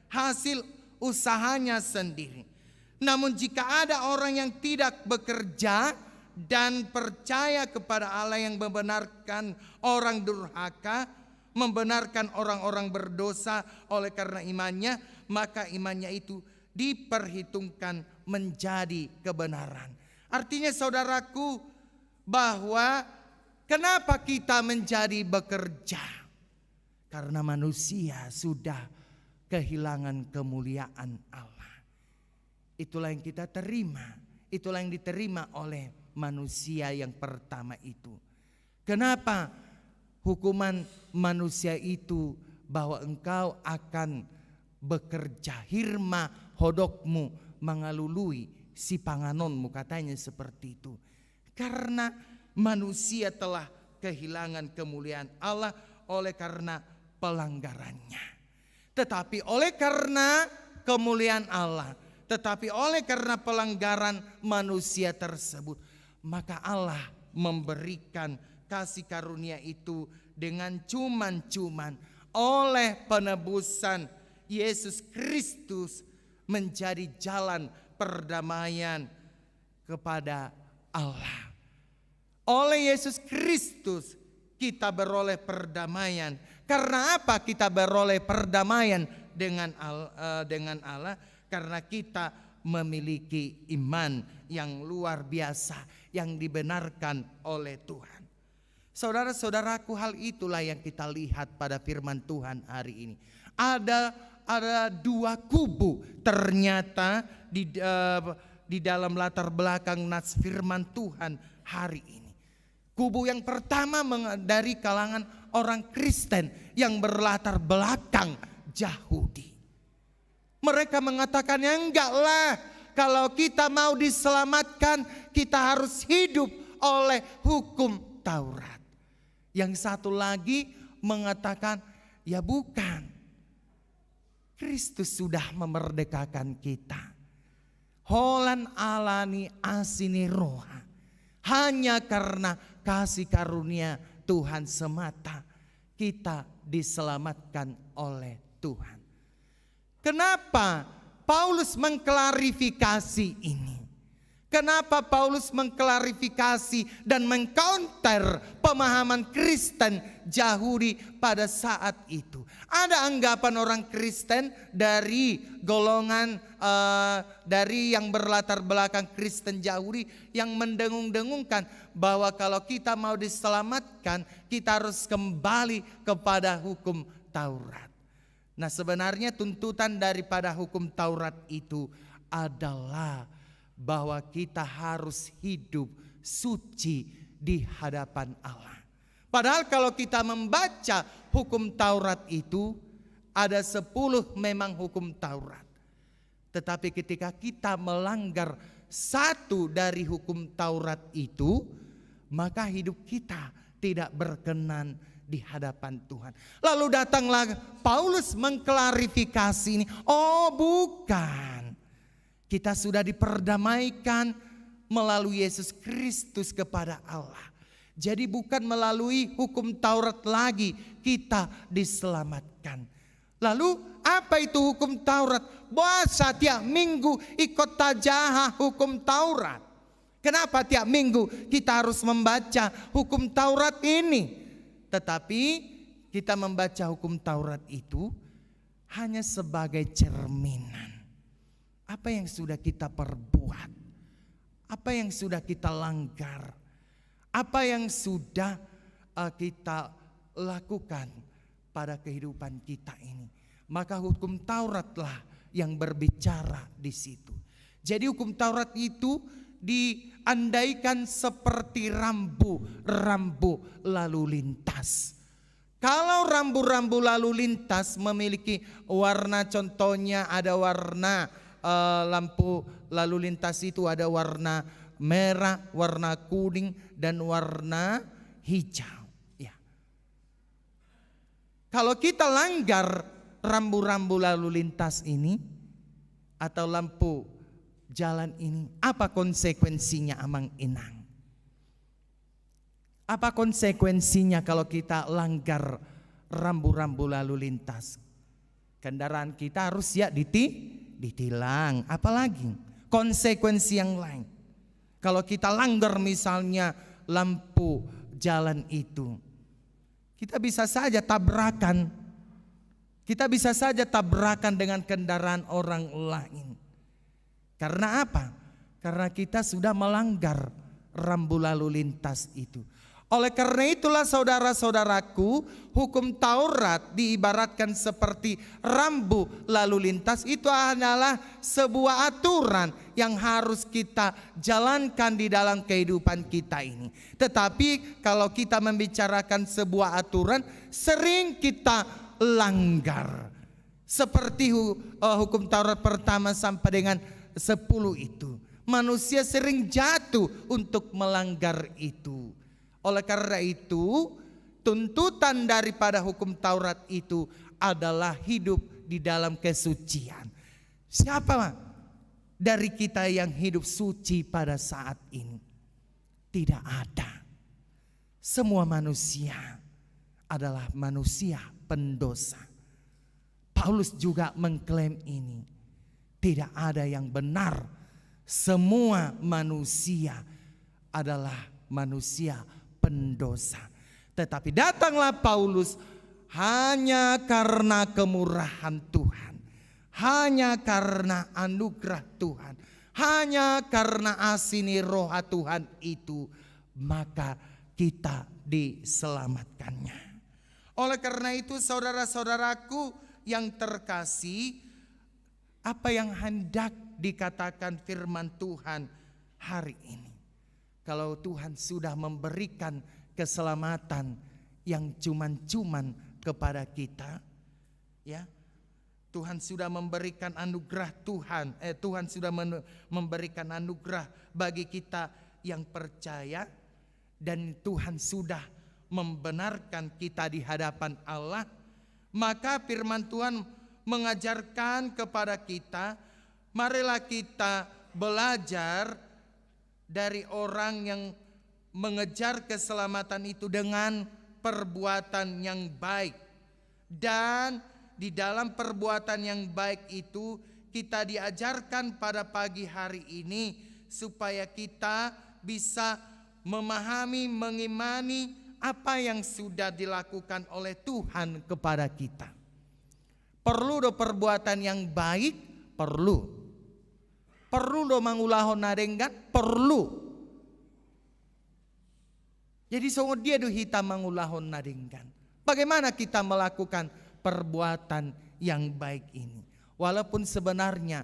hasil usahanya sendiri. Namun jika ada orang yang tidak bekerja dan percaya kepada Allah yang membenarkan orang durhaka, membenarkan orang-orang berdosa oleh karena imannya, maka imannya itu diperhitungkan menjadi kebenaran. Artinya saudaraku, bahwa kenapa kita menjadi bekerja? Karena manusia sudah kehilangan kemuliaan Allah. Itulah yang kita terima, itulah yang diterima oleh manusia yang pertama itu. Kenapa hukuman manusia itu bahwa engkau akan bekerja, hirma hodokmu mengalului si panganonmu, katanya seperti itu. Karena manusia telah kehilangan kemuliaan Allah oleh karena pelanggarannya. Tetapi oleh karena kemuliaan Allah, tetapi oleh karena pelanggaran manusia tersebut, maka Allah memberikan kasih karunia itu dengan cuman-cuman oleh penebusan Yesus Kristus menjadi jalan perdamaian kepada Allah. Oleh Yesus Kristus kita beroleh perdamaian. Karena apa kita beroleh perdamaian dengan Allah? Karena kita memiliki iman yang luar biasa yang dibenarkan oleh Tuhan. Saudara-saudaraku, hal itulah yang kita lihat pada firman Tuhan hari ini. Ada dua kubu ternyata di dalam latar belakang nats firman Tuhan hari ini. Kubu yang pertama dari kalangan orang Kristen yang berlatar belakang Yahudi. Mereka mengatakan, ya enggaklah, kalau kita mau diselamatkan kita harus hidup oleh hukum Taurat. Yang satu lagi mengatakan, ya bukan, Kristus sudah memerdekakan kita. Holan alani asini roha. Hanya karena kasih karunia Tuhan semata kita diselamatkan oleh Tuhan. Kenapa Paulus mengklarifikasi ini? Kenapa Paulus mengklarifikasi dan mengcounter pemahaman Kristen Yahudi pada saat itu? Ada anggapan orang Kristen dari golongan dari yang berlatar belakang Kristen Yahudi yang mendengung-dengungkan bahwa kalau kita mau diselamatkan kita harus kembali kepada hukum Taurat. Nah, sebenarnya tuntutan daripada hukum Taurat itu adalah bahwa kita harus hidup suci di hadapan Allah. Padahal kalau kita membaca hukum Taurat itu ada 10 memang hukum Taurat. Tetapi ketika kita melanggar satu dari hukum Taurat itu, maka hidup kita tidak berkenan di hadapan Tuhan. Lalu datanglah Paulus mengklarifikasi ini. Oh bukan, kita sudah diperdamaikan melalui Yesus Kristus kepada Allah. Jadi bukan melalui hukum Taurat lagi kita diselamatkan. Lalu apa itu hukum Taurat? Puasa tiap minggu ikut tajahah hukum Taurat. Kenapa tiap minggu kita harus membaca hukum Taurat ini? Tetapi kita membaca hukum Taurat itu hanya sebagai cerminan. Apa yang sudah kita perbuat? Apa yang sudah kita langgar? Apa yang sudah kita lakukan pada kehidupan kita ini? Maka hukum Tauratlah yang berbicara di situ. Jadi hukum Taurat itu diandaikan seperti rambu-rambu lalu lintas. Kalau rambu-rambu lalu lintas memiliki warna, contohnya ada warna lampu lalu lintas itu ada warna merah, warna kuning, dan warna hijau. Ya. Kalau kita langgar rambu-rambu lalu lintas ini atau lampu jalan ini, apa konsekuensinya Amang Inang? Apa konsekuensinya kalau kita langgar rambu-rambu lalu lintas? Kendaraan kita harus ya ditilang. Apalagi konsekuensi yang lain. Kalau kita langgar misalnya lampu jalan itu, kita bisa saja tabrakan. Kita bisa saja tabrakan dengan kendaraan orang lain. Karena apa? Karena kita sudah melanggar rambu lalu lintas itu. Oleh karena itulah saudara-saudaraku, hukum Taurat diibaratkan seperti rambu lalu lintas. Itu adalah sebuah aturan yang harus kita jalankan di dalam kehidupan kita ini. Tetapi kalau kita membicarakan sebuah aturan, sering kita langgar. Seperti hukum Taurat pertama sampai dengan 10 itu. Manusia sering jatuh untuk melanggar itu. Oleh karena itu, tuntutan daripada hukum Taurat itu adalah hidup di dalam kesucian. Siapa dari kita yang hidup suci pada saat ini? Tidak ada. Semua manusia adalah manusia pendosa. Paulus juga mengklaim ini. Tidak ada yang benar. Semua manusia adalah manusia pendosa. Tetapi datanglah Paulus hanya karena kemurahan Tuhan, hanya karena anugerah Tuhan, hanya karena asini roh Tuhan itu, maka kita diselamatkannya. Oleh karena itu saudara-saudaraku yang terkasih, apa yang hendak dikatakan firman Tuhan hari ini? Kalau Tuhan sudah memberikan keselamatan yang cuman-cuman kepada kita, ya, Tuhan sudah memberikan anugerah Tuhan. Tuhan sudah memberikan anugerah bagi kita yang percaya, dan Tuhan sudah membenarkan kita di hadapan Allah. Maka firman Tuhan mengajarkan kepada kita, marilah kita belajar dari orang yang mengejar keselamatan itu dengan perbuatan yang baik. Dan di dalam perbuatan yang baik itu kita diajarkan pada pagi hari ini supaya kita bisa memahami, mengimani apa yang sudah dilakukan oleh Tuhan kepada kita. Perlu do perbuatan yang baik, perlu. Perlu do mangulahon narengan, perlu. Jadi songo dia do hita mangulahon narengan. Bagaimana kita melakukan perbuatan yang baik ini? Walaupun sebenarnya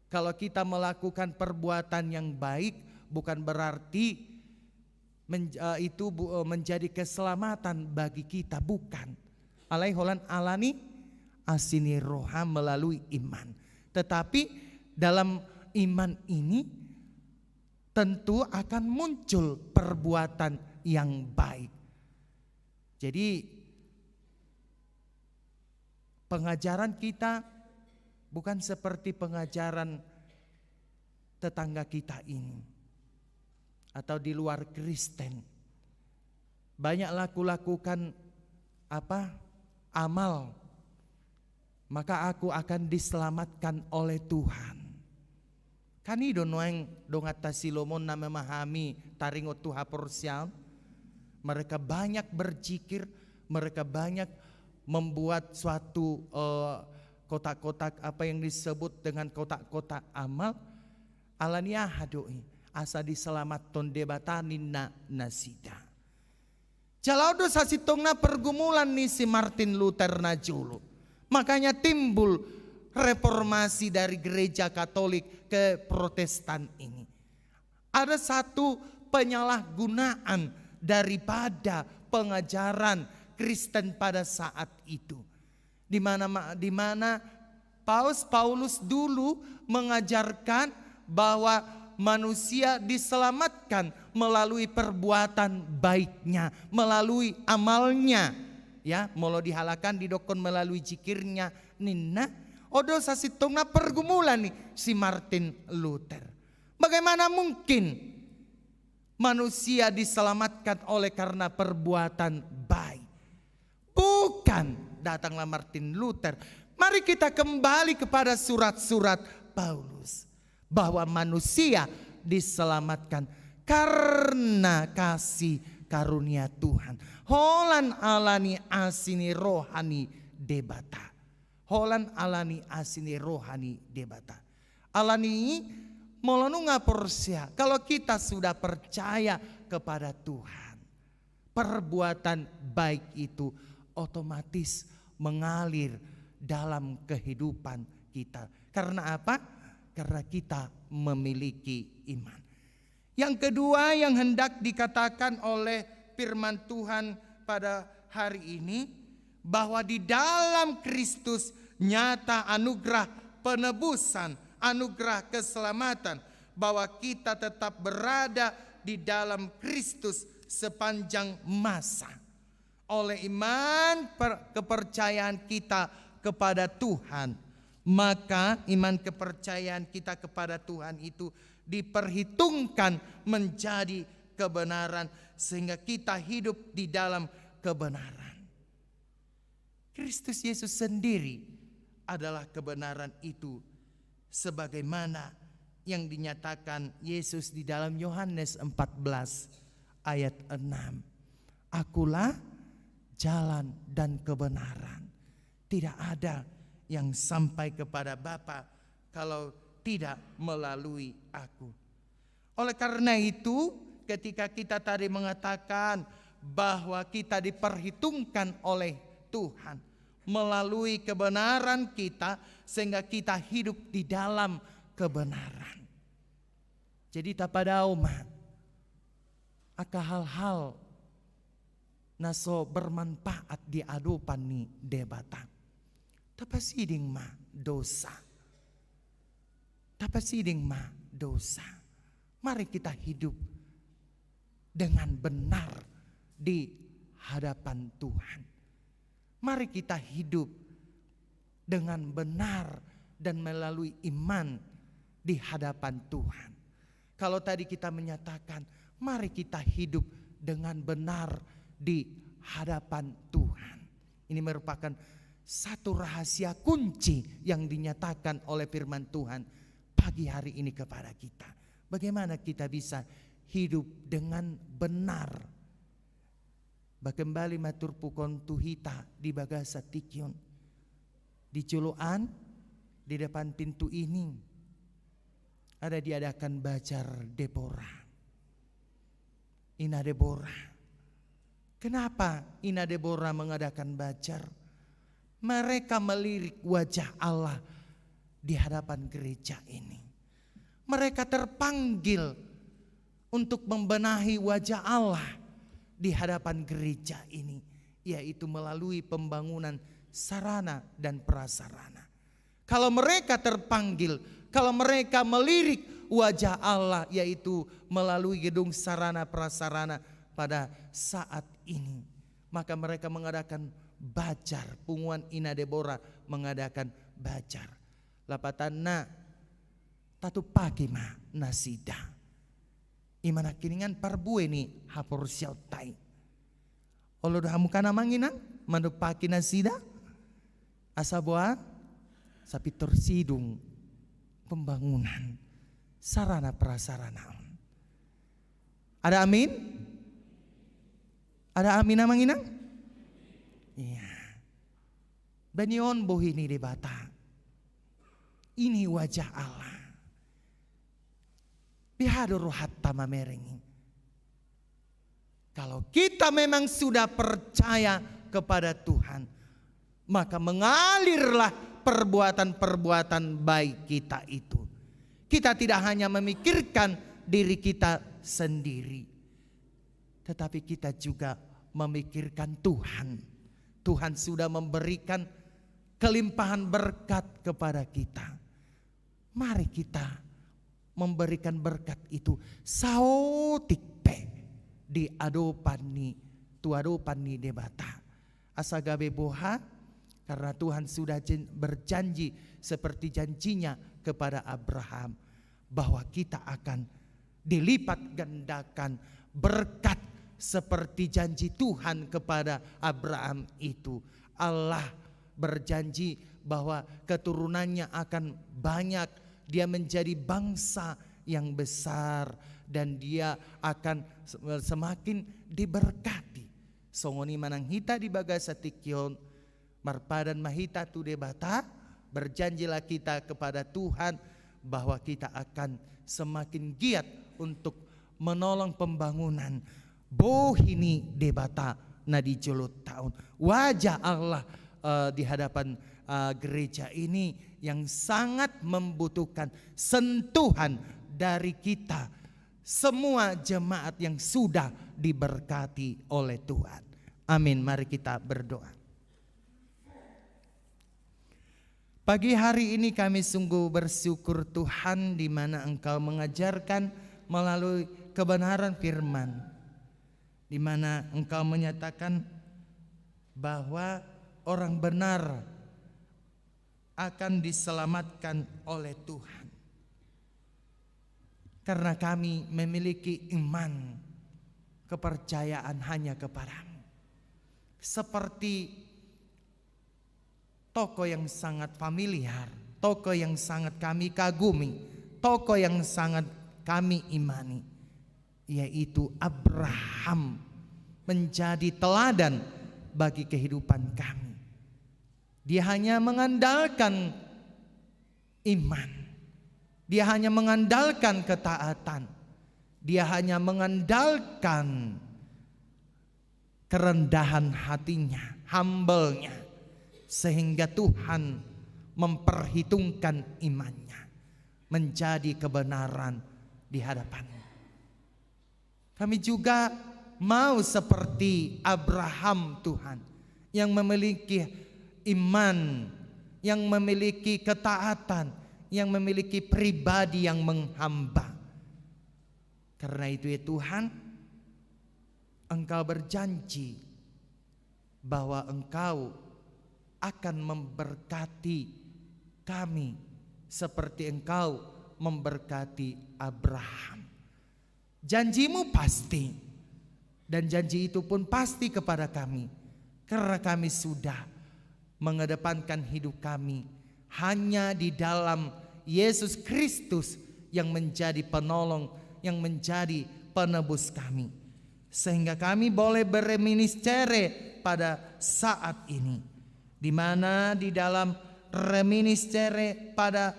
kalau kita melakukan perbuatan yang baik bukan berarti itu menjadi keselamatan bagi kita, bukan. Alaiholan alani asini roha melalui iman. Tetapi dalam iman ini tentu akan muncul perbuatan yang baik. Jadi pengajaran kita bukan seperti pengajaran tetangga kita ini atau di luar Kristen. Banyak lakukan amal maka aku akan diselamatkan oleh Tuhan. Kani donoeng dongata Silomon na memahami taringot Tuhan porsial. Mereka banyak berzikir, mereka banyak membuat suatu kotak-kotak apa yang disebut dengan kotak-kotak amal. Alania hadoi asa diselamat ton debatanin na nasida. Jalaudo sasitongna pergumulan nih si Martin Luther na julu. Makanya timbul reformasi dari gereja Katolik ke Protestan ini. Ada satu penyalahgunaan daripada pengajaran Kristen pada saat itu. Di mana Paulus dulu mengajarkan bahwa manusia diselamatkan melalui perbuatan baiknya, melalui amalnya. Ya, molo dihalakan didokon melalui zikirnya nina. Odo sasitongna pergumulan nih si Martin Luther. Bagaimana mungkin manusia diselamatkan oleh karena perbuatan baik? Bukan, datanglah Martin Luther. Mari kita kembali kepada surat-surat Paulus. Bahwa manusia diselamatkan karena kasih karunia Tuhan. Holan alani asini rohani debata. Holan alani asini rohani debata. Alani molonu ngaporsia. Kalau kita sudah percaya kepada Tuhan, perbuatan baik itu otomatis mengalir dalam kehidupan kita. Karena apa? Karena kita memiliki iman. Yang kedua yang hendak dikatakan oleh firman Tuhan pada hari ini, bahwa di dalam Kristus nyata anugerah penebusan, anugerah keselamatan, bahwa kita tetap berada di dalam Kristus sepanjang masa. Oleh iman kepercayaan kita kepada Tuhan, maka iman kepercayaan kita kepada Tuhan itu diperhitungkan menjadi kebenaran, sehingga kita hidup di dalam kebenaran. Kristus Yesus sendiri adalah kebenaran itu, sebagaimana yang dinyatakan Yesus di dalam Yohanes 14 ayat 6. Akulah jalan dan kebenaran. Tidak ada yang sampai kepada Bapa kalau tidak melalui aku. Oleh karena itu, ketika kita tadi mengatakan bahwa kita diperhitungkan oleh Tuhan melalui kebenaran kita, sehingga kita hidup di dalam kebenaran. Jadi tapadao ma aka hal-hal naso bermanfaat di adupan ni debata. Tapasiding ma dosa. Tapasiding ma dosa. Mari kita hidup dengan benar di hadapan Tuhan. Mari kita hidup dengan benar dan melalui iman di hadapan Tuhan. Kalau tadi kita menyatakan, mari kita hidup dengan benar di hadapan Tuhan. Ini merupakan satu rahasia kunci yang dinyatakan oleh firman Tuhan pagi hari ini kepada kita. Bagaimana kita bisa hidup dengan benar. Bakembali matur pukon tuhita di bagasa tikyon. Di culuan, di depan pintu ini ada diadakan bacar Deborah. Ina Deborah. Kenapa Ina Deborah mengadakan bacar? Mereka melirik wajah Allah di hadapan gereja ini. Mereka terpanggil untuk membenahi wajah Allah di hadapan gereja ini, yaitu melalui pembangunan sarana dan prasarana. Kalau mereka terpanggil, kalau mereka melirik wajah Allah, yaitu melalui gedung sarana prasarana pada saat ini, maka mereka mengadakan bacar. Punguan Ina Deborah mengadakan bacar. Lapatan na tatu pagi ma nasida. Imana kiningan parbue ni hapor syautai. Olo dohamu kana manginang mandupaki nasida. Asa boa Sapi tersidung pembangunan sarana prasarana. Ada amin? Ada amin amang inang? Iya. Banion bohini debata. Ini wajah Allah. Bihadur hatta mamerengi. Kalau kita memang sudah percaya kepada Tuhan, maka mengalirlah perbuatan-perbuatan baik kita itu. Kita tidak hanya memikirkan diri kita sendiri, tetapi kita juga memikirkan Tuhan. Tuhan sudah memberikan kelimpahan berkat kepada kita. Mari kita memberikan berkat itu sautik di adopani debata. Asagabe boha, karena Tuhan sudah berjanji seperti janjinya kepada Abraham bahwa kita akan dilipat gandakan berkat seperti janji Tuhan kepada Abraham itu. Allah berjanji bahwa keturunannya akan banyak, dia menjadi bangsa yang besar dan dia akan semakin diberkati. Songoni manang hita di bagas satikyon marpadan mahita tu debata, berjanjilah kita kepada Tuhan bahwa kita akan semakin giat untuk menolong pembangunan bohini debata nadi jolut tahun. Wajah Allah di hadapan gereja ini yang sangat membutuhkan sentuhan dari kita semua jemaat yang sudah diberkati oleh Tuhan. Amin. Mari kita berdoa. Pagi hari ini kami sungguh bersyukur Tuhan, di mana Engkau mengajarkan melalui kebenaran firman, di mana Engkau menyatakan bahwa orang benar akan diselamatkan oleh Tuhan. Karena kami memiliki iman, kepercayaan hanya kepadamu. Seperti tokoh yang sangat familiar, tokoh yang sangat kami kagumi, tokoh yang sangat kami imani, yaitu Abraham, menjadi teladan bagi kehidupan kami. Dia hanya mengandalkan iman, dia hanya mengandalkan ketaatan, dia hanya mengandalkan kerendahan hatinya, humble-nya, sehingga Tuhan memperhitungkan imannya menjadi kebenaran di hadapan-Mu. Kami juga mau seperti Abraham, Tuhan, yang memiliki iman, yang memiliki ketaatan, yang memiliki pribadi yang menghamba. Karena itu ya Tuhan, Engkau berjanji bahwa Engkau akan memberkati kami seperti Engkau memberkati Abraham. Janjimu pasti, dan janji itu pun pasti kepada kami, karena kami sudah mengedepankan hidup kami hanya di dalam Yesus Kristus yang menjadi penolong, yang menjadi penebus kami. Sehingga kami boleh berreminiscere pada saat ini, di mana di dalam reminiscere pada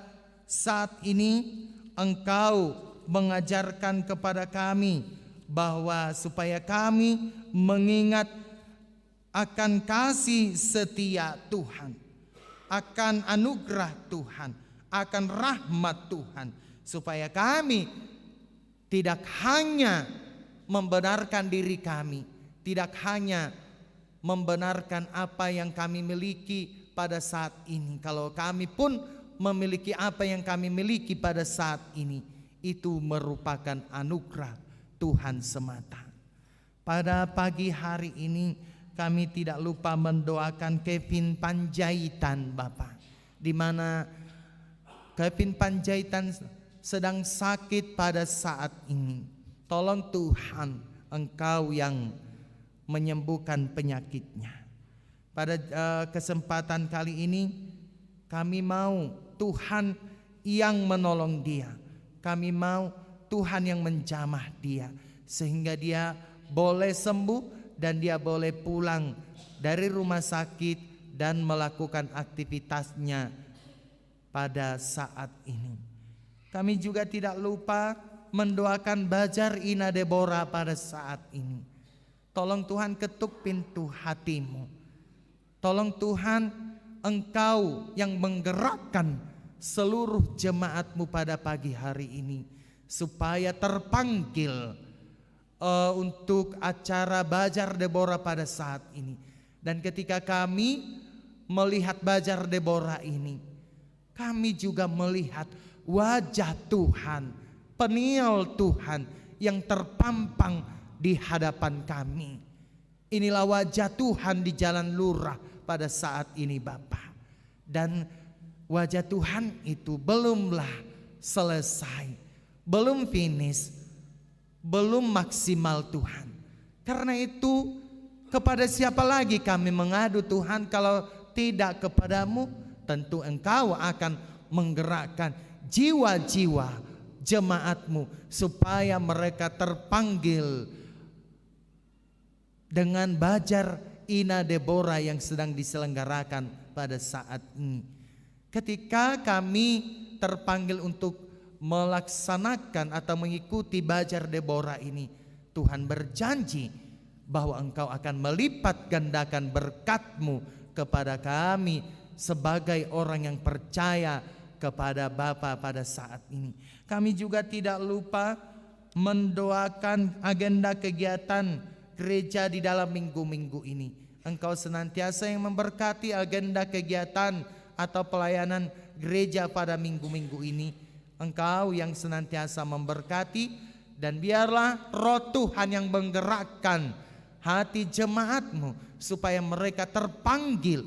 saat ini Engkau mengajarkan kepada kami bahwa supaya kami mengingat akan kasih setia Tuhan, akan anugerah Tuhan, akan rahmat Tuhan, supaya kami tidak hanya membenarkan diri kami, tidak hanya membenarkan apa yang kami miliki pada saat ini. Kalau kami pun memiliki apa yang kami miliki pada saat ini, itu merupakan anugerah Tuhan semata. Pada pagi hari ini kami tidak lupa mendoakan Kevin Panjaitan, Bapak, di mana Kevin Panjaitan sedang sakit pada saat ini. Tolong Tuhan, Engkau yang menyembuhkan penyakitnya. Pada kesempatan kali ini Kami mau Tuhan yang menolong dia. Kami mau Tuhan yang menjamah dia, sehingga dia boleh sembuh dan dia boleh pulang dari rumah sakit dan melakukan aktivitasnya pada saat ini. Kami juga tidak lupa mendoakan Bajar Ina Deborah pada saat ini. Tolong Tuhan ketuk pintu hatimu. Tolong Tuhan, Engkau yang menggerakkan seluruh jemaatmu pada pagi hari ini, supaya terpanggil untuk acara Bajar Deborah pada saat ini. Dan ketika kami melihat Bajar Deborah ini, kami juga melihat wajah Tuhan, peniel Tuhan yang terpampang di hadapan kami. Inilah wajah Tuhan di Jalan Lurah pada saat ini Bapak. Dan wajah Tuhan itu belumlah selesai, belum finish, belum maksimal Tuhan. Karena itu kepada siapa lagi kami mengadu Tuhan kalau tidak kepadamu? Tentu Engkau akan menggerakkan jiwa-jiwa jemaatmu supaya mereka terpanggil dengan Bajar Ina Deborah yang sedang diselenggarakan pada saat ini. Ketika kami terpanggil untuk melaksanakan atau mengikuti Bajar Deborah ini, Tuhan berjanji bahwa Engkau akan melipat gandakan berkat-Mu kepada kami sebagai orang yang percaya kepada Bapa pada saat ini. Kami juga tidak lupa mendoakan agenda kegiatan gereja di dalam minggu-minggu ini. Engkau senantiasa yang memberkati agenda kegiatan atau pelayanan gereja pada minggu-minggu ini. Engkau yang senantiasa memberkati, dan biarlah Roh Tuhan yang menggerakkan hati jemaatmu supaya mereka terpanggil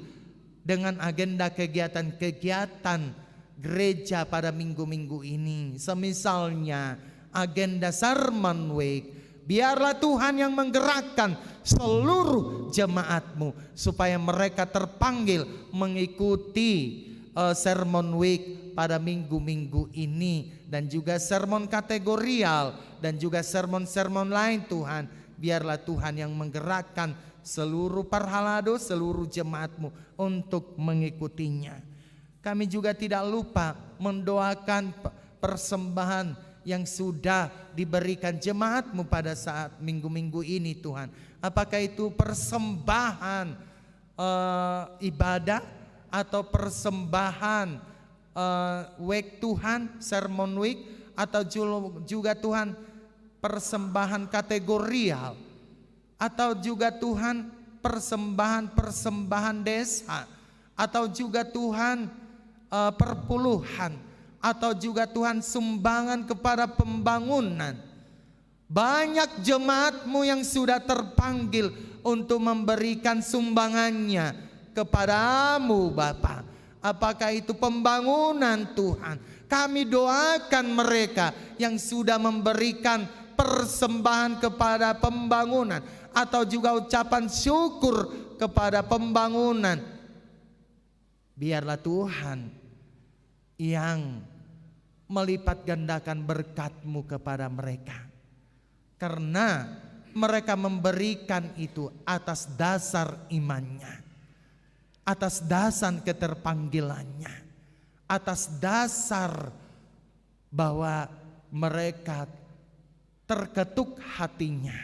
dengan agenda kegiatan-kegiatan gereja pada minggu-minggu ini. Semisalnya agenda Sermon Week, biarlah Tuhan yang menggerakkan seluruh jemaatmu supaya mereka terpanggil mengikuti Sermon Week pada minggu-minggu ini, dan juga sermon kategorial dan juga sermon-sermon lain. Tuhan, biarlah Tuhan yang menggerakkan seluruh parhalado, seluruh jemaatmu untuk mengikutinya. Kami juga tidak lupa mendoakan persembahan yang sudah diberikan jemaatmu pada saat minggu-minggu ini Tuhan. Apakah itu persembahan ibadah atau persembahan week Tuhan, sermon week, atau juga Tuhan persembahan kategorial, atau juga Tuhan persembahan desa, atau juga Tuhan perpuluhan, atau juga Tuhan sumbangan kepada pembangunan. Banyak jemaatmu yang sudah terpanggil untuk memberikan sumbangannya kepadamu Bapa. Apakah itu pembangunan Tuhan? Kami doakan mereka yang sudah memberikan persembahan kepada pembangunan, atau juga ucapan syukur kepada pembangunan. Biarlah Tuhan yang melipat gandakan berkat-Mu kepada mereka, karena mereka memberikan itu atas dasar imannya, atas dasar keterpanggilannya, atas dasar bahwa mereka terketuk hatinya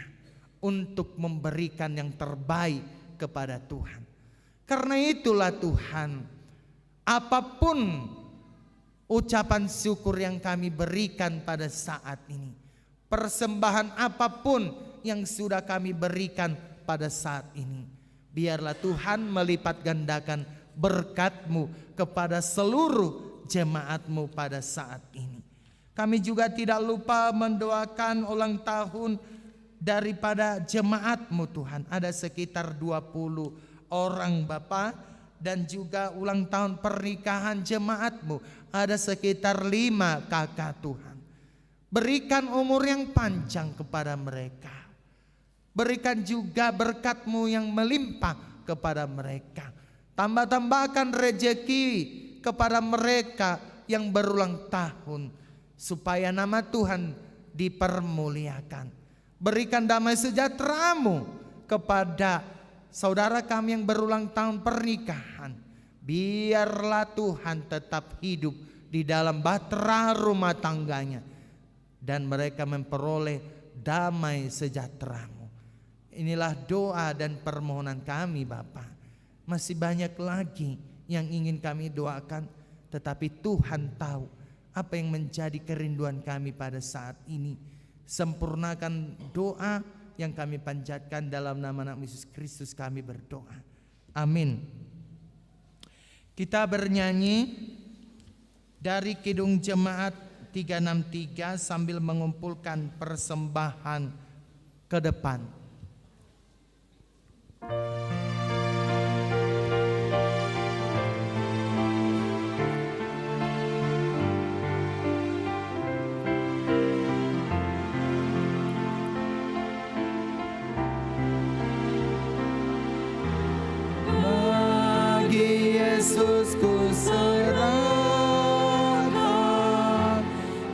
untuk memberikan yang terbaik kepada Tuhan. Karena itulah Tuhan, apapun ucapan syukur yang kami berikan pada saat ini, persembahan apapun yang sudah kami berikan pada saat ini, biarlah Tuhan melipat gandakan berkat-Mu kepada seluruh jemaat-Mu pada saat ini. Kami juga tidak lupa mendoakan ulang tahun daripada jemaat-Mu Tuhan. Ada sekitar 20 orang Bapa, dan juga ulang tahun pernikahan jemaat-Mu ada sekitar 5 kakak Tuhan. Berikan umur yang panjang kepada mereka. Berikan juga berkat-Mu yang melimpah kepada mereka. Tambah-tambahkan rejeki kepada mereka yang berulang tahun, supaya nama Tuhan dipermuliakan. Berikan damai sejahtera-Mu kepada saudara kami yang berulang tahun pernikahan. Biarlah Tuhan tetap hidup di dalam bahtera rumah tangganya, dan mereka memperoleh damai sejahtera-Mu. Inilah doa dan permohonan kami Bapa. Masih banyak lagi yang ingin kami doakan, tetapi Tuhan tahu apa yang menjadi kerinduan kami pada saat ini. Sempurnakan doa yang kami panjatkan dalam nama Yesus Kristus kami berdoa. Amin. Kita bernyanyi dari Kidung Jemaat 363 sambil mengumpulkan persembahan ke depan. Bagi Yesus ku serahkan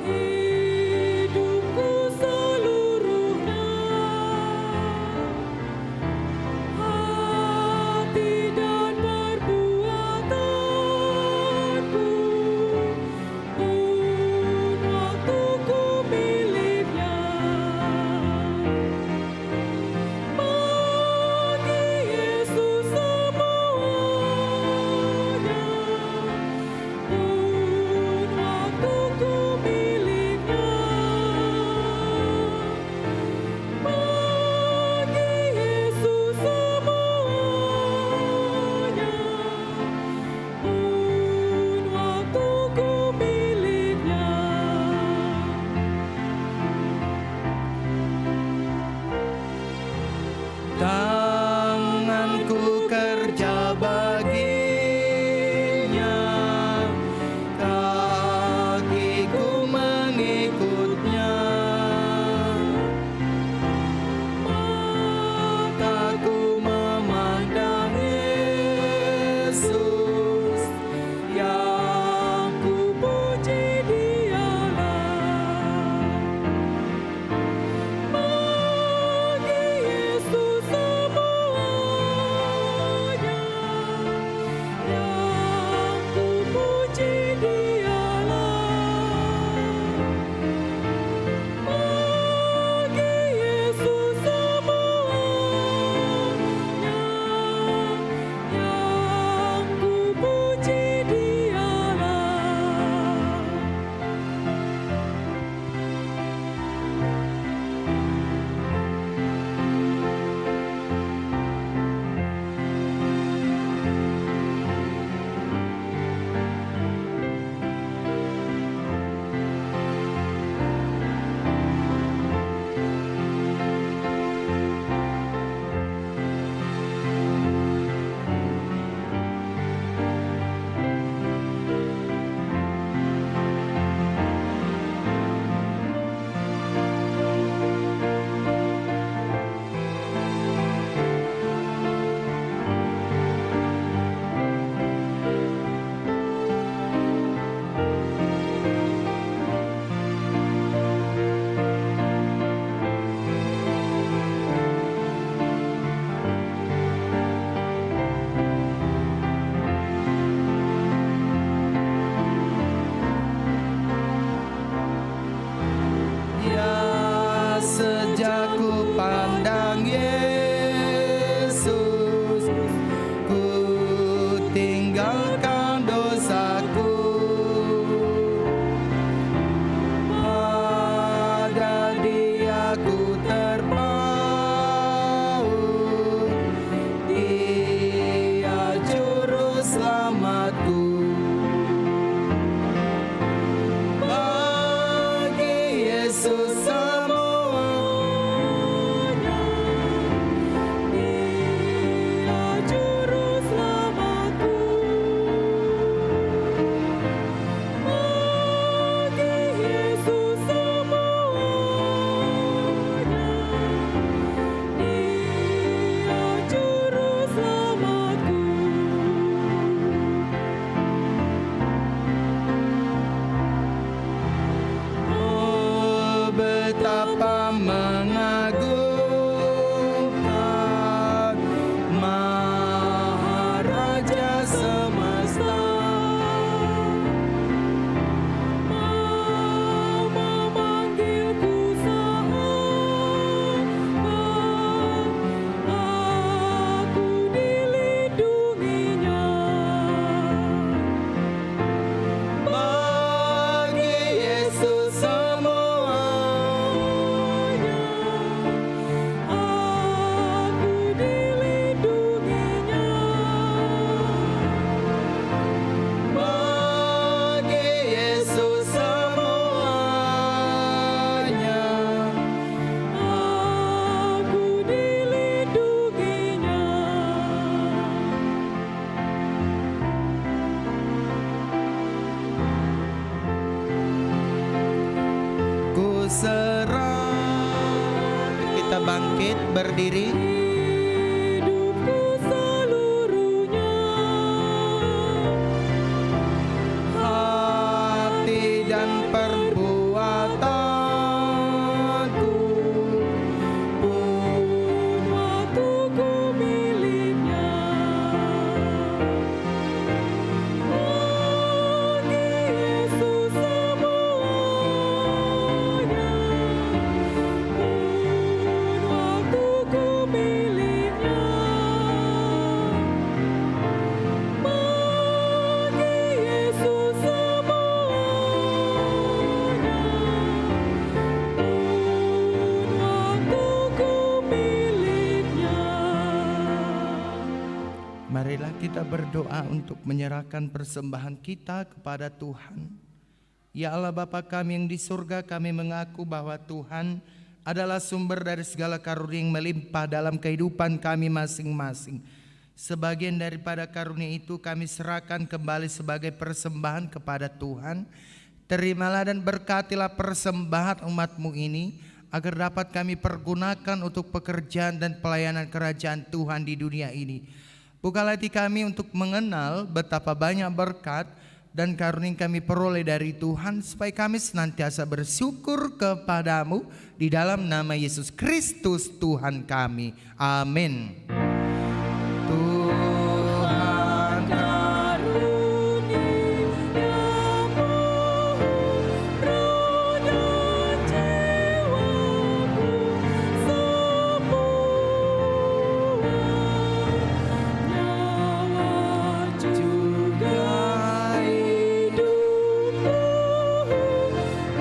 hidupku seluruhnya, hati dan perbuatanku, pun waktuku miliknya. Bagi Yesus semuanya, bangkit berdiri. hidupku seluruhnya, Hati dan perbuatanku pun waktuku miliknya. Bagi Yesus semuanya, pun waktuku miliknya. Bagi Yesus semuanya, pun waktuku miliknya. Marilah kita berdoa untuk menyerahkan persembahan kita kepada Tuhan. Ya Allah Bapa kami yang di surga, kami mengaku bahwa Tuhan adalah sumber dari segala karunia yang melimpah dalam kehidupan kami masing-masing. Sebagian daripada karunia itu kami serahkan kembali sebagai persembahan kepada Tuhan. Terimalah dan berkatilah persembahan umat-Mu ini, agar dapat kami pergunakan untuk pekerjaan dan pelayanan kerajaan Tuhan di dunia ini. Bukalah hati kami untuk mengenal betapa banyak berkat dan karunia yang kami peroleh dari Tuhan, supaya kami senantiasa bersyukur kepadamu di dalam nama Yesus Kristus Tuhan kami. Amin. Tuhan Karuniamu, roh dan jiwaku semua, nyawa juga hidupku,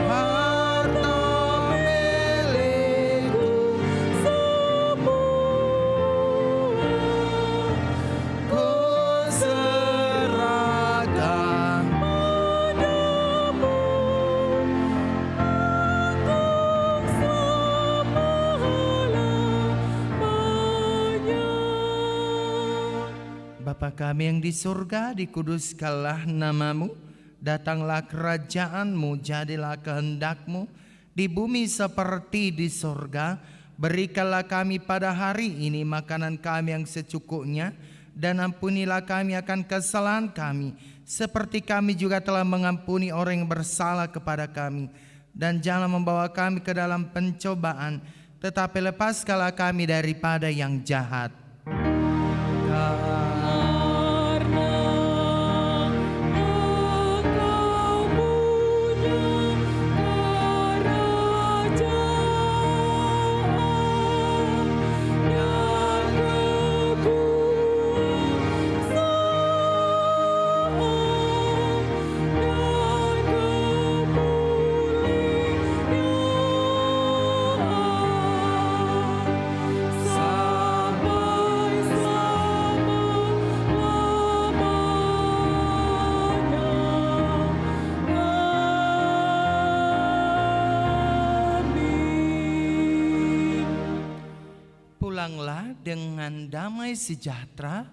harta milikku, semua ku serahkan padamu untuk selama-lamanya. Bapa kami yang di surga, dikuduskanlah namamu, datanglah kerajaan-Mu, jadilah kehendak-Mu di bumi seperti di surga. Berikanlah kami pada hari ini makanan kami yang secukupnya, dan ampunilah kami akan kesalahan kami, seperti kami juga telah mengampuni orang yang bersalah kepada kami. Dan jangan membawa kami ke dalam pencobaan, tetapi lepaskanlah kami daripada yang jahat. Karena Engkau punya kerajaan dan kekuasaan dan kemuliaan sampai selama-lamanya. Amin. Pulanglah dengan damai sejahtera,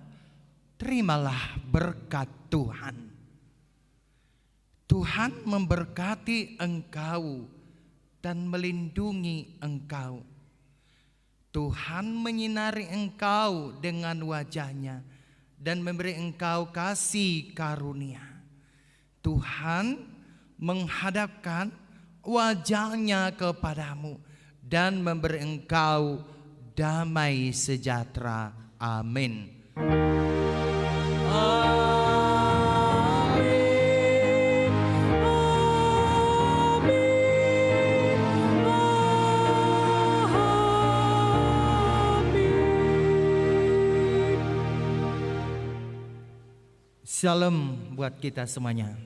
terimalah berkat Tuhan. Tuhan memberkati engkau dan melindungi engkau. Tuhan menyinari engkau dengan wajah-Nya dan memberi engkau kasih karunia. Tuhan menghadapkan wajah-Nya kepadamu dan memberi engkau damai sejahtera. Amin. Shalom buat kita semuanya.